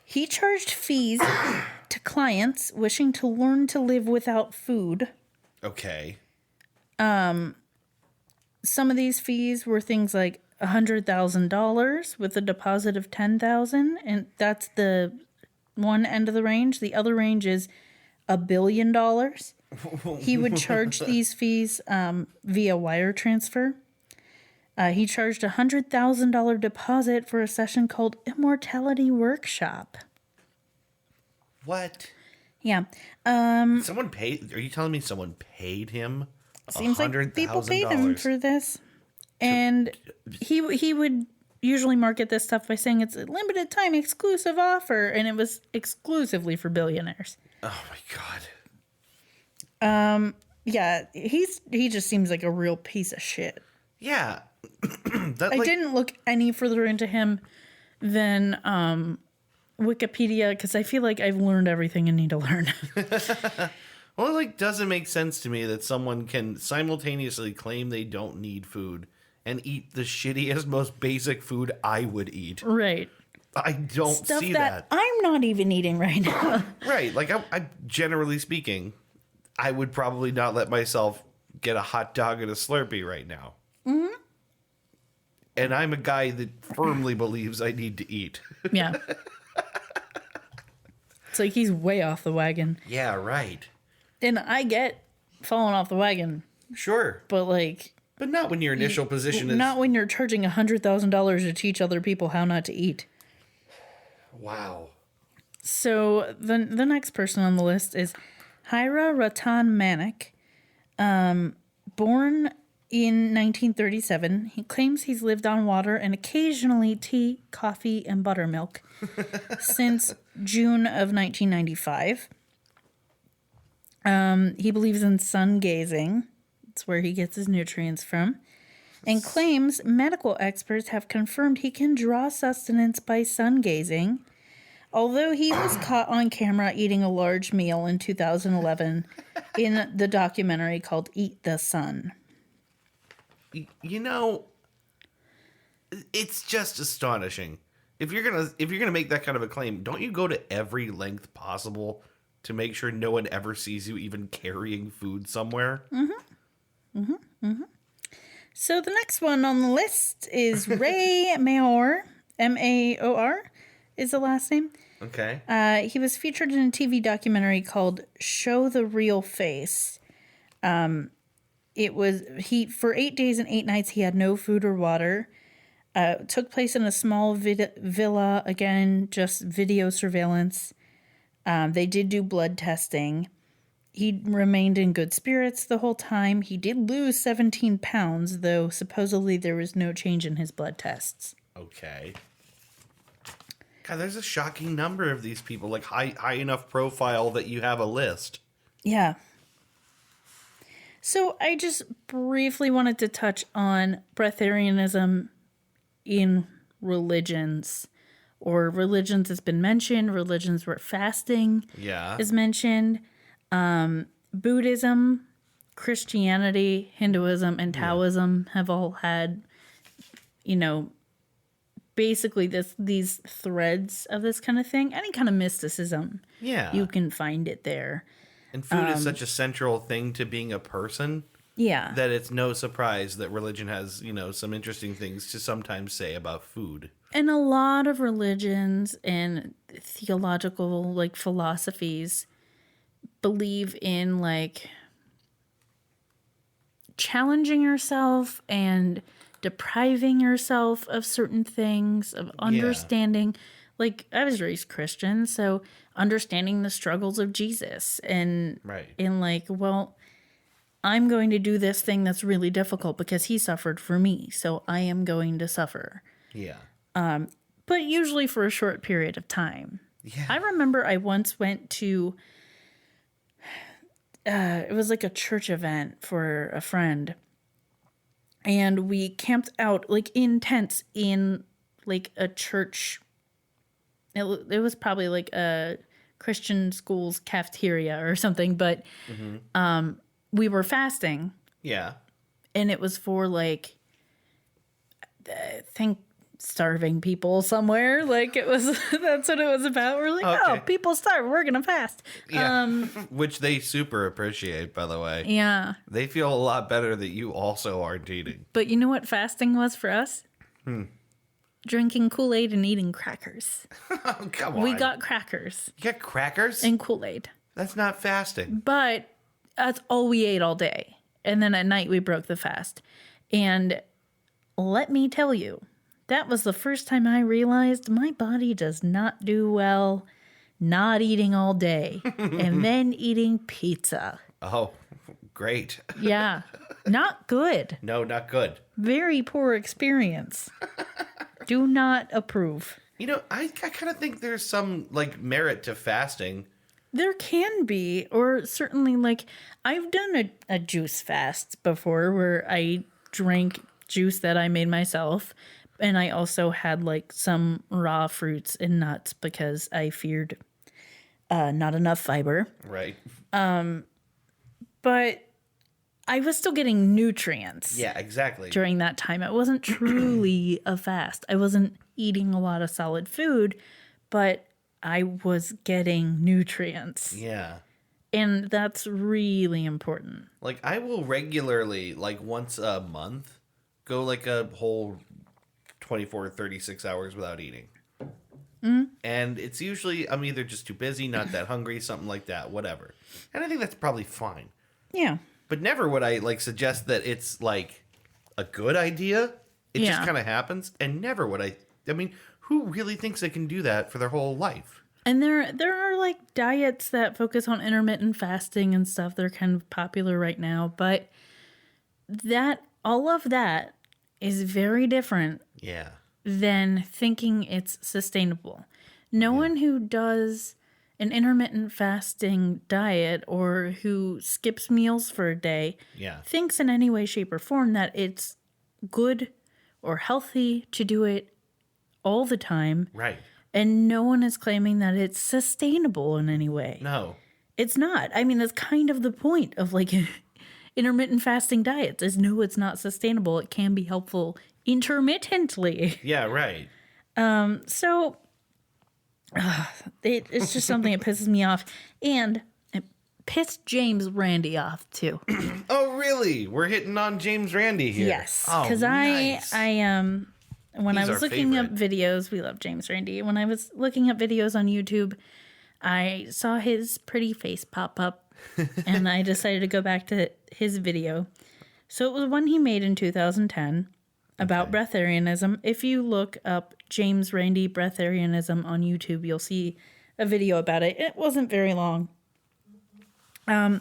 He charged fees to clients wishing to learn to live without food. Okay. Some of these fees were things like $100,000 with a deposit of $10,000, and that's the one end of the range. The other range is $1 billion. He would charge these fees via wire transfer. He charged a $100,000 deposit for a session called Immortality Workshop. What? Yeah. Someone paid? Are you telling me someone paid him? Seems like people paid him for this. And he would usually market this stuff by saying it's a limited time exclusive offer, and it was exclusively for billionaires. Oh my god. Yeah, he just seems like a real piece of shit. Yeah. I didn't look any further into him than Wikipedia, because I feel like I've learned everything I need to learn. Well, it doesn't make sense to me that someone can simultaneously claim they don't need food and eat the shittiest, most basic food I would eat. Right. I don't Stuff see that I'm not even eating right now. Right. Like, I generally speaking, I would probably not let myself get a hot dog and a Slurpee right now. Mm-hmm. And I'm a guy that firmly believes I need to eat. Yeah. It's like he's way off the wagon. Yeah, right. And I get falling off the wagon. Sure. But not when your initial position is... Not when you're charging $100,000 to teach other people how not to eat. Wow. So the next person on the list is Hira Ratan Manik. Born in 1937, he claims he's lived on water and occasionally tea, coffee, and buttermilk since June of 1995. He believes in sun gazing. It's where he gets his nutrients from. And claims medical experts have confirmed he can draw sustenance by sun gazing. Although he was caught on camera eating a large meal in 2011 in the documentary called Eat the Sun. You know, it's just astonishing. If you're gonna make that kind of a claim, don't you go to every length possible to make sure no one ever sees you even carrying food somewhere? So the next one on the list is Ray Maor, M-A-O-R is the last name. Okay. He was featured in a TV documentary called Show the Real Face. It was for 8 days and 8 nights he had no food or water. Took place in a small villa, again, just video surveillance. They did do blood testing. He remained in good spirits the whole time. He did lose 17 pounds, though supposedly there was no change in his blood tests. Okay. God, there's a shocking number of these people, like high enough profile that you have a list. Yeah. So I just briefly wanted to touch on breatharianism in religions. Or religions has been mentioned, religions where fasting is mentioned. Buddhism, Christianity, Hinduism, and Taoism have all had, basically these threads of this kind of thing. Any kind of mysticism. Yeah. You can find it there. And food is such a central thing to being a person. Yeah. That it's no surprise that religion has, some interesting things to sometimes say about food. And a lot of religions and theological, philosophies believe in, challenging yourself and depriving yourself of certain things, of understanding. I was raised Christian, so understanding the struggles of Jesus and I'm going to do this thing that's really difficult because he suffered for me, so I am going to suffer. Yeah. but usually for a short period of time. Yeah. I remember I once went to, it was like a church event for a friend. And we camped out like in tents in like a church. It was probably like a Christian school's cafeteria or something, but we were fasting. Yeah. And it was for like, I think starving people somewhere. Like it was, that's what it was about. We're like, oh, people starve. We're going to fast. Yeah. Which they super appreciate, by the way. Yeah. They feel a lot better that you also aren't eating. But you know what fasting was for us? Drinking Kool-Aid and eating crackers. Oh, come on. We got crackers. You got crackers? And Kool-Aid. That's not fasting. But that's all we ate all day. And then at night we broke the fast. And let me tell you, that was the first time I realized my body does not do well not eating all day and then eating pizza. Oh, great. Yeah. Not good. No, not good. Very poor experience. Do not approve. You know, I kind of think there's some, like, merit to fasting. There can be, or certainly, like, I've done a juice fast before where I drank juice that I made myself, and I also had, like, some raw fruits and nuts because I feared not enough fiber. Right. But I was still getting nutrients. Yeah, exactly. During that time. It wasn't truly a fast. I wasn't eating a lot of solid food, but I was getting nutrients. Yeah. And that's really important. Like, I will regularly, like, once a month, go, like, a whole 24 to 36 hours without eating. And it's usually, I'm either just too busy, not that hungry, something like that, whatever. And I think that's probably fine. Yeah. But never would I, like, suggest that it's, like, a good idea. It just kind of happens. And never would I mean, who really thinks they can do that for their whole life? And there are, like, diets that focus on intermittent fasting and stuff. They're kind of popular right now. But all of that is very different than thinking it's sustainable. No one who does an intermittent fasting diet or who skips meals for a day thinks in any way, shape, or form that it's good or healthy to do it all the time. Right. And no one is claiming that it's sustainable in any way. No. It's not. I mean, that's kind of the point of, like, intermittent fasting diets is no, it's not sustainable. It can be helpful intermittently. Yeah, right. So it's just something that pisses me off. And it pissed James Randi off, too. Oh, really? We're hitting on James Randi here. Yes. Oh, because nice. When I was looking up videos, we love James Randi. When I was looking up videos on YouTube, I saw his pretty face pop up, and I decided to go back to his video. So it was one he made in 2010 about breatharianism. If you look up James Randi breatharianism on YouTube, you'll see a video about it. It wasn't very long. In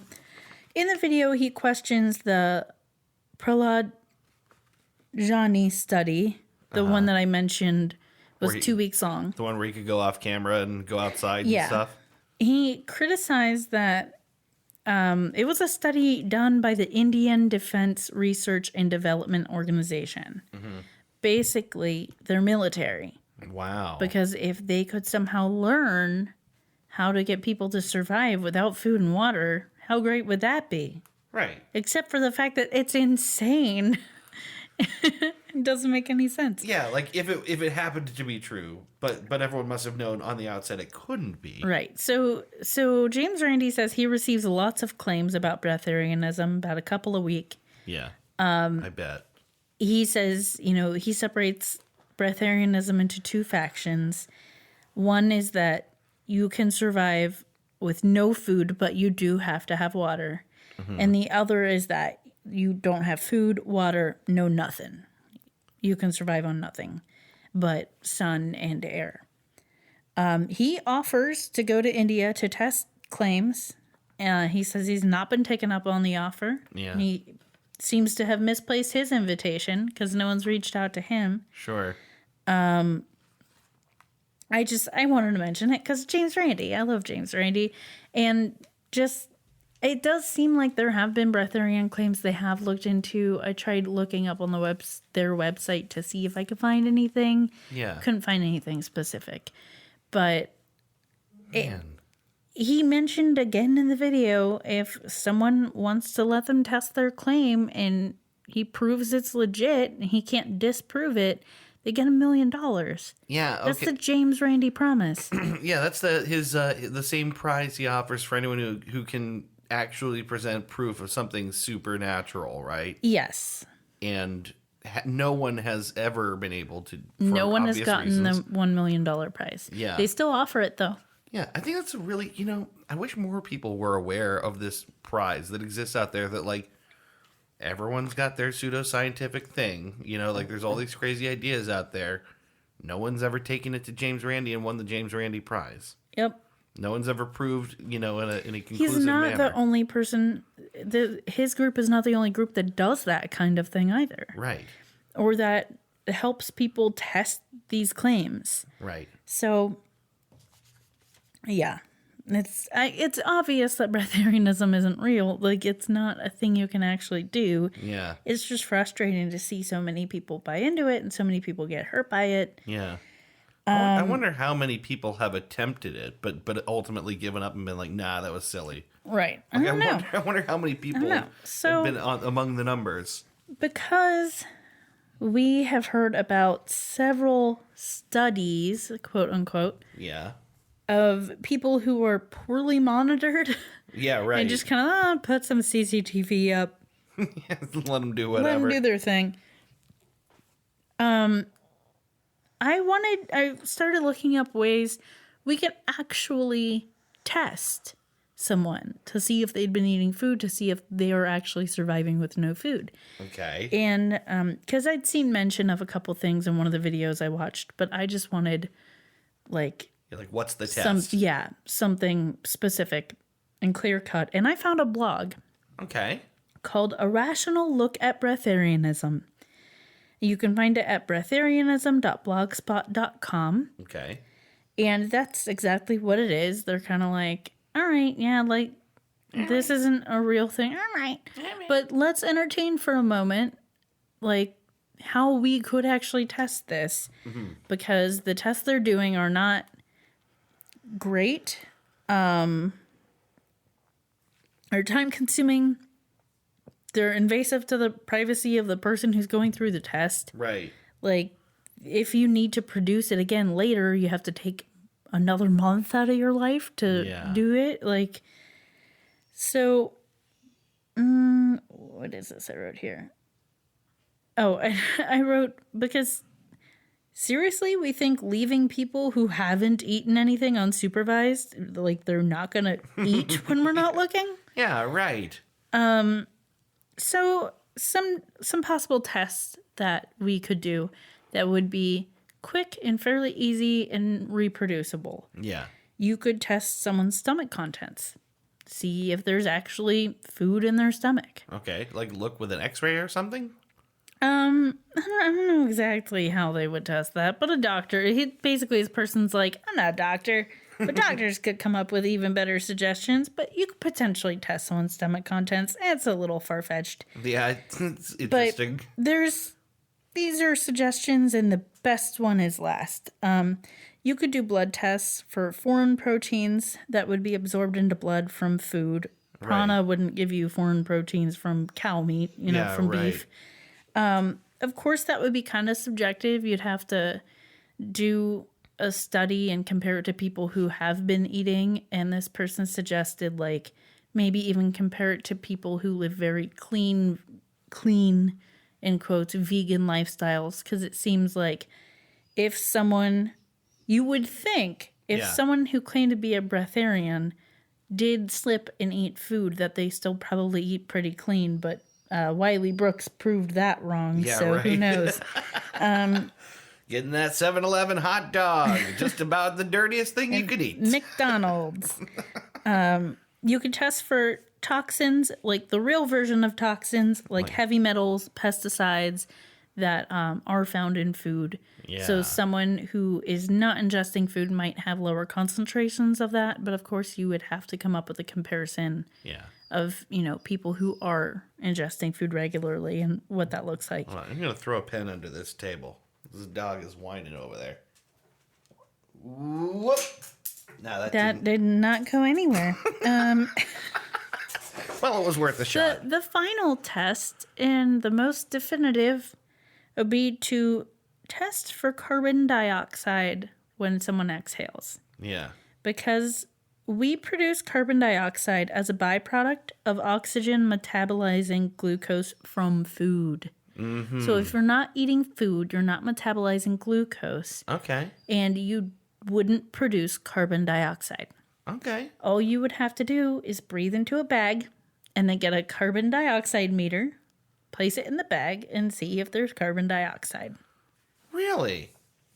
the video, he questions the Prahlad Jani study. The one that I mentioned was 2 weeks long. The one where you could go off camera and go outside and stuff? He criticized that it was a study done by the Indian Defense Research and Development Organization. Mm-hmm. Basically, they're military. Wow. Because if they could somehow learn how to get people to survive without food and water, how great would that be? Right. Except for the fact that it's insane. It doesn't make any sense. Yeah, like if it happened to be true, but everyone must have known on the outset it couldn't be. Right. So James Randi says he receives lots of claims about breatharianism, about a couple a week. Yeah. I bet. He says, he separates breatharianism into two factions. One is that you can survive with no food, but you do have to have water. Mm-hmm. And the other is that you don't have food, water, no nothing. You can survive on nothing but sun and air. He offers to go to India to test claims. He says he's not been taken up on the offer. Yeah. He seems to have misplaced his invitation because no one's reached out to him. Sure. I wanted to mention it because James Randi. I love James Randi. And just, it does seem like there have been breatharian claims they have looked into. I tried looking up on their website to see if I could find anything. Yeah. Couldn't find anything specific. But he mentioned again in the video, if someone wants to let them test their claim and he proves it's legit and he can't disprove it, they get $1 million. Yeah, okay. That's the James Randi promise. Yeah, that's the same prize he offers for anyone who can actually present proof of something supernatural, right? Yes. And no one has ever been able to. No one has gotten the $1 million prize. Yeah. They still offer it, though. Yeah, I think that's a really, I wish more people were aware of this prize that exists out there that, like, everyone's got their pseudoscientific thing. Like, there's all these crazy ideas out there. No one's ever taken it to James Randi and won the James Randi prize. Yep. No one's ever proved, in a conclusive manner. He's not the only person. His group is not the only group that does that kind of thing either. Right. Or that helps people test these claims. Right. So, yeah. It's obvious that breatharianism isn't real. Like, it's not a thing you can actually do. Yeah. It's just frustrating to see so many people buy into it and so many people get hurt by it. Yeah. I wonder how many people have attempted it, but ultimately given up and been like, nah, that was silly. Right. Like, I wonder how many people have been among the numbers. Because we have heard about several studies, quote unquote. Yeah. Of people who were poorly monitored. Yeah, right. And just kind of put some CCTV up. Let them do whatever. Let them do their thing. I started looking up ways we could actually test someone to see if they'd been eating food, to see if they are actually surviving with no food. Okay. And because I'd seen mention of a couple things in one of the videos I watched, but I just wanted, like... You're like, what's the test? Something specific and clear cut. And I found a blog. Okay. Called A Rational Look at Breatharianism. You can find it at breatharianism.blogspot.com. Okay. And that's exactly what it is. They're kind of like, all right, yeah, like, this isn't a real thing. All right. But let's entertain for a moment, like, how we could actually test this. Mm-hmm. Because the tests they're doing are not great. Are time-consuming. They're invasive to the privacy of the person who's going through the test. Right. Like, if you need to produce it again later, you have to take another month out of your life to do it. Like, so, what is this I wrote here? Oh, I wrote, because seriously, we think leaving people who haven't eaten anything unsupervised, like they're not going to eat when we're not looking? Yeah, right. So some possible tests that we could do that would be quick and fairly easy and reproducible. Yeah. You could test someone's stomach contents. See if there's actually food in their stomach. Okay, like look with an x-ray or something? I don't know exactly how they would test that, but a doctor, basically this person's like, I'm not a doctor, but doctors could come up with even better suggestions, but you could potentially test someone's stomach contents. It's a little far-fetched. Yeah, it's interesting. But these are suggestions, and the best one is last. You could do blood tests for foreign proteins that would be absorbed into blood from food. Prana wouldn't give you foreign proteins from cow meat, from beef. Of course, that would be kind of subjective. You'd have to do a study and compare it to people who have been eating. And this person suggested, like, maybe even compare it to people who live very clean, in quotes, vegan lifestyles. Because it seems like you would think if someone who claimed to be a breatharian did slip and eat food, that they still probably eat pretty clean, but Wiley Brooks proved that wrong, who knows? Getting that 7-Eleven hot dog, just about the dirtiest thing you could eat. McDonald's. You could test for toxins, like the real version of toxins, like heavy metals, pesticides, that are found in food. Yeah. So someone who is not ingesting food might have lower concentrations of that, but of course you would have to come up with a comparison of, people who are ingesting food regularly and what that looks like. Hold on, I'm going to throw a pen under this table. This dog is whining over there. Whoop! No, that did not go anywhere. Well, it was worth a shot. The final test and the most definitive would be to test for carbon dioxide when someone exhales. Yeah. Because we produce carbon dioxide as a byproduct of oxygen metabolizing glucose from food. Mm-hmm. So if you're not eating food, you're not metabolizing glucose. Okay. And you wouldn't produce carbon dioxide. Okay. All you would have to do is breathe into a bag and then get a carbon dioxide meter, place it in the bag, and see if there's carbon dioxide. Really?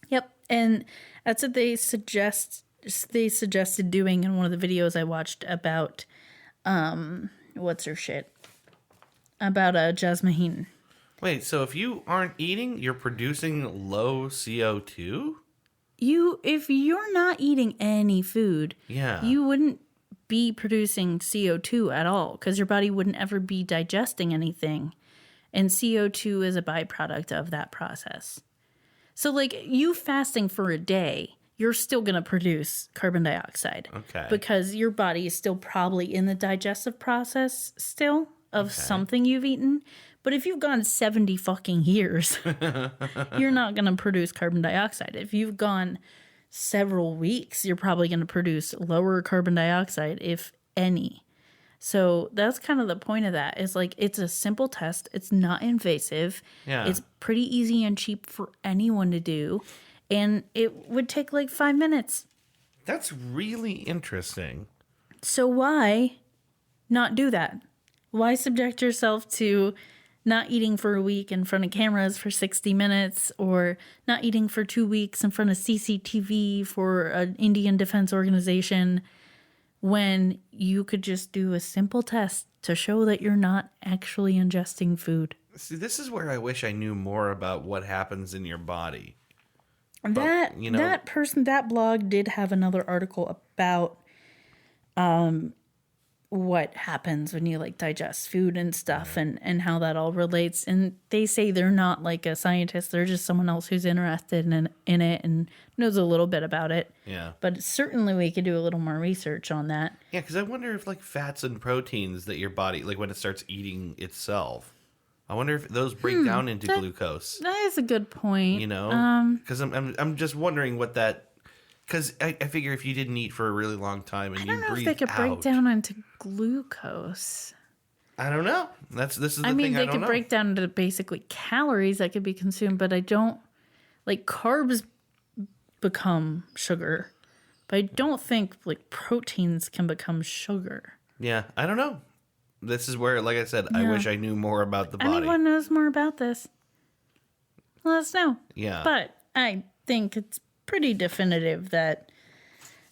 Yep. And that's what they suggested doing in one of the videos I watched about, what's her shit? About Jasmine. Wait, so if you aren't eating, you're producing low CO2? If you're not eating any food, you wouldn't be producing CO2 at all because your body wouldn't ever be digesting anything. And CO2 is a byproduct of that process. So, like, you fasting for a day, you're still going to produce carbon dioxide. Okay. Because your body is still probably in the digestive process still of something you've eaten. But if you've gone 70 fucking years, you're not going to produce carbon dioxide. If you've gone several weeks, you're probably going to produce lower carbon dioxide, if any. So that's kind of the point of that. Is like, it's a simple test. It's not invasive. Yeah. It's pretty easy and cheap for anyone to do. And it would take like 5 minutes. That's really interesting. So why not do that? Why subject yourself to not eating for a week in front of cameras for 60 minutes or not eating for 2 weeks in front of CCTV for an Indian Defense Organization when you could just do a simple test to show that you're not actually ingesting food? See, this is where I wish I knew more about what happens in your body. That blog did have another article about what happens when you like digest food and stuff and how that all relates. And they say they're not like a scientist. They're just someone else who's interested in it and knows a little bit about it. Yeah. But certainly we could do a little more research on that. Yeah, because I wonder if like fats and proteins that your body, like when it starts eating itself, I wonder if those break down into glucose. That is a good point. You know? Because I'm just wondering what that... Because I figure if you didn't eat for a really long time and you breathe out... I don't know if they could break down into glucose. I don't know. This is the thing I don't know. They could break down into basically calories that could be consumed, but I don't... Like, carbs become sugar, but I don't think, like, proteins can become sugar. Yeah, I don't know. This is where, like I said, I wish I knew more about the body. Anyone knows more about this, let us know. Yeah. But I think it's pretty definitive that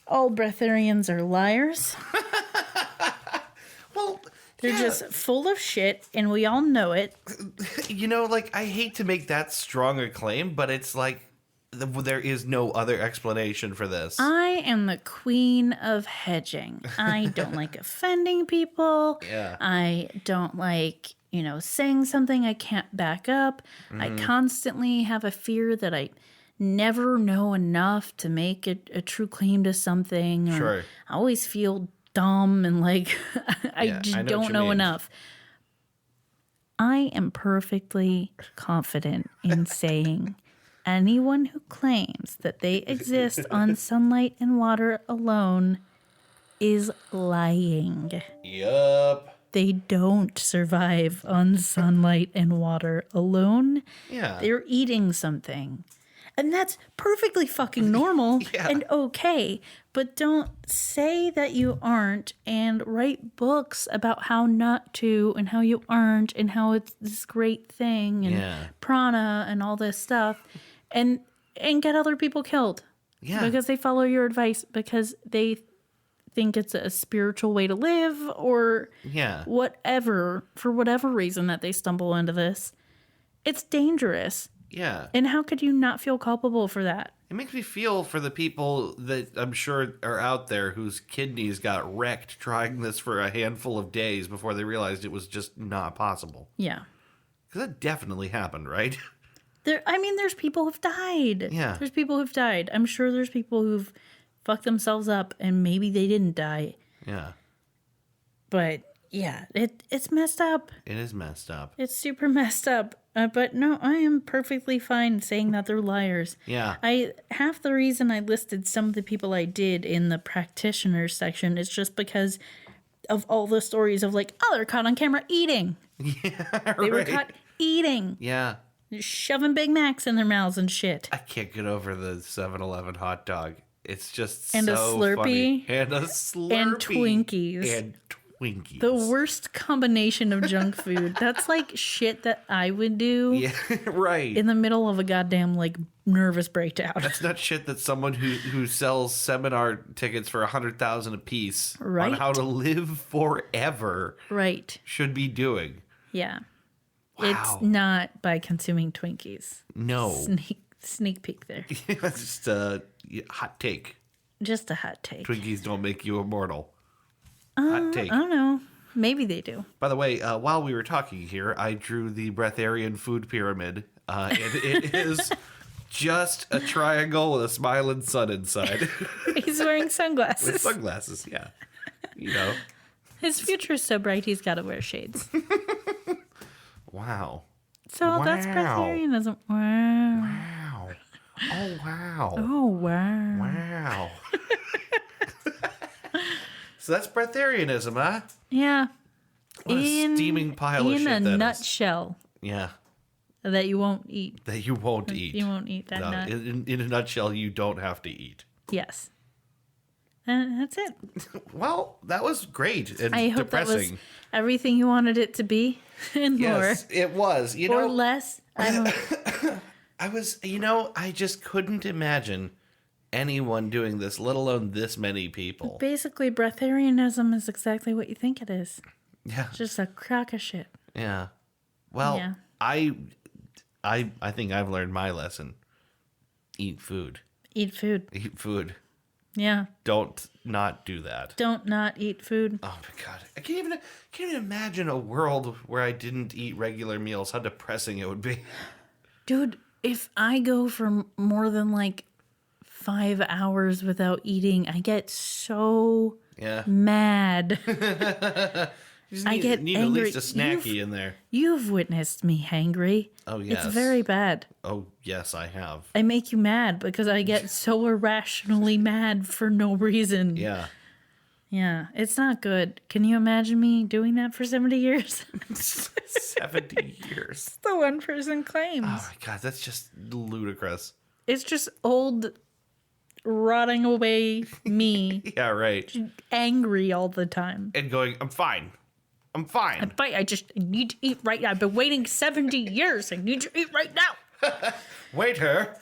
all breatharians are liars. Well, they're just full of shit, and we all know it. You know, like, I hate to make that strong a claim, but it's like there is no other explanation for this. I am the queen of hedging. I don't like offending people. Yeah. I don't like, saying something I can't back up. Mm-hmm. I constantly have a fear that I never know enough to make a true claim to something. Sure. I always feel dumb and like I just don't know enough. I am perfectly confident in saying anyone who claims that they exist on sunlight and water alone is lying. Yup. They don't survive on sunlight and water alone. Yeah. They're eating something. And that's perfectly fucking normal and okay. But don't say that you aren't and write books about how not to and how you aren't and how it's this great thing and prana and all this stuff and get other people killed. Yeah. Because they follow your advice because they think it's a spiritual way to live or whatever, for whatever reason that they stumble into this. It's dangerous. Yeah. And how could you not feel culpable for that? It makes me feel for the people that I'm sure are out there whose kidneys got wrecked trying this for a handful of days before they realized it was just not possible. Yeah. Because that definitely happened, right? There's people who've died. Yeah. There's people who've died. I'm sure there's people who've fucked themselves up and maybe they didn't die. Yeah. But yeah, it's messed up. It is messed up. It's super messed up. But no, I am perfectly fine saying that they're liars. Yeah. Half the reason I listed some of the people I did in the practitioners section is just because of all the stories of like, oh, they're caught on camera eating. Yeah, They were caught eating. Yeah. Shoving Big Macs in their mouths and shit. I can't get over the 7-Eleven hot dog. It's just and so a Slurpee. funny. And a Slurpee. And Twinkies. And Twinkies. The worst combination of junk food. That's like shit that I would do. Yeah, right. In the middle of a goddamn like nervous breakdown. That's not shit that someone who sells seminar tickets for $100,000 a piece on how to live forever should be doing. Yeah. Wow. It's not by consuming Twinkies. No. Sneak peek there. That's just a hot take. Just a hot take. Twinkies don't make you immortal. Hot take. I don't know. Maybe they do. By the way, while we were talking here, I drew the Breatharian food pyramid. And it is just a triangle with a smiling sun inside. He's wearing sunglasses. With sunglasses, yeah. You know. His future is so bright he's got to wear shades. Wow. So that's Breatharianism. Wow. Wow. Oh, wow. Oh, wow. Wow. So that's Breatharianism, huh? Yeah. What a steaming pile of shit that is. In a nutshell. Yeah. That you won't eat. That you won't eat. You won't eat that nut. In a nutshell, you don't have to eat. Yes. And that's it. Well, that was great and I hope depressing. That was everything you wanted it to be and more. Yes, it was. Or less. I don't I just couldn't imagine anyone doing this, let alone this many people. Basically, Breatharianism is exactly what you think it is. Yeah. It's just a crock of shit. Yeah. Well, yeah. I think I've learned my lesson. Eat food. Eat food. Eat food. Yeah. Don't not do that. Don't not eat food. Oh my god. I can't even imagine a world where I didn't eat regular meals. How depressing it would be. Dude, if I go for more than like 5 hours without eating, I get so mad. I get angry. At least a snacky in there. You've witnessed me hangry. Oh, yes. It's very bad. Oh, yes, I have. I make you mad because I get so irrationally mad for no reason. Yeah. Yeah, it's not good. Can you imagine me doing that for 70 years? 70 years. The one person claims. Oh, my God, that's just ludicrous. It's just old, rotting away me. Yeah, right. Angry all the time. And going, I'm fine. I'm fine. I just need to eat right now. I've been waiting 70 years. I need to eat right now. Waiter.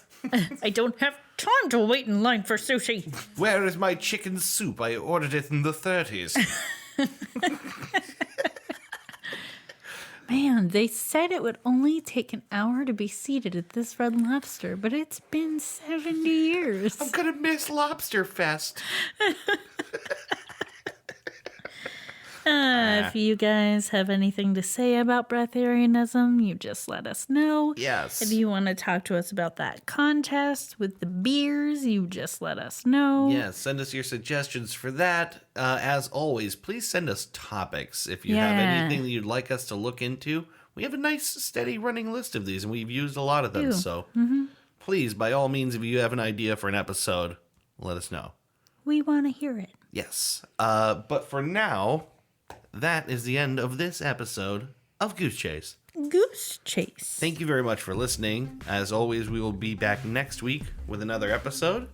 I don't have time to wait in line for sushi. Where is my chicken soup? I ordered it in the 30s. Man, they said it would only take an hour to be seated at this Red Lobster, but it's been 70 years. I'm going to miss Lobster Fest. If you guys have anything to say about Breatharianism, you just let us know. Yes. If you want to talk to us about that contest with the beers, you just let us know. Yes, send us your suggestions for that. As always, please send us topics if you have anything that you'd like us to look into. We have a nice, steady running list of these, and we've used a lot of them. So please, by all means, if you have an idea for an episode, let us know. We want to hear it. Yes. But for now, that is the end of this episode of Goose Chase. Goose Chase. Thank you very much for listening. As always, we will be back next week with another episode.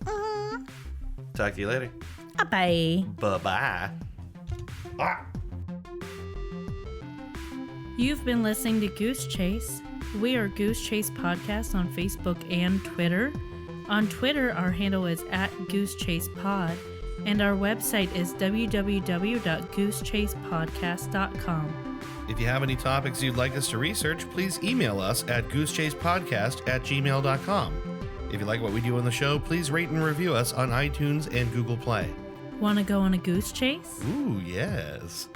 Talk to you later. Bye-bye. Bye-bye. Ah. You've been listening to Goose Chase. We are Goose Chase Podcast on Facebook and Twitter. On Twitter, our handle is @GooseChasePod. And our website is www.goosechasepodcast.com. If you have any topics you'd like us to research, please email us at goosechasepodcast@gmail.com. If you like what we do on the show, please rate and review us on iTunes and Google Play. Want to go on a goose chase? Ooh, yes.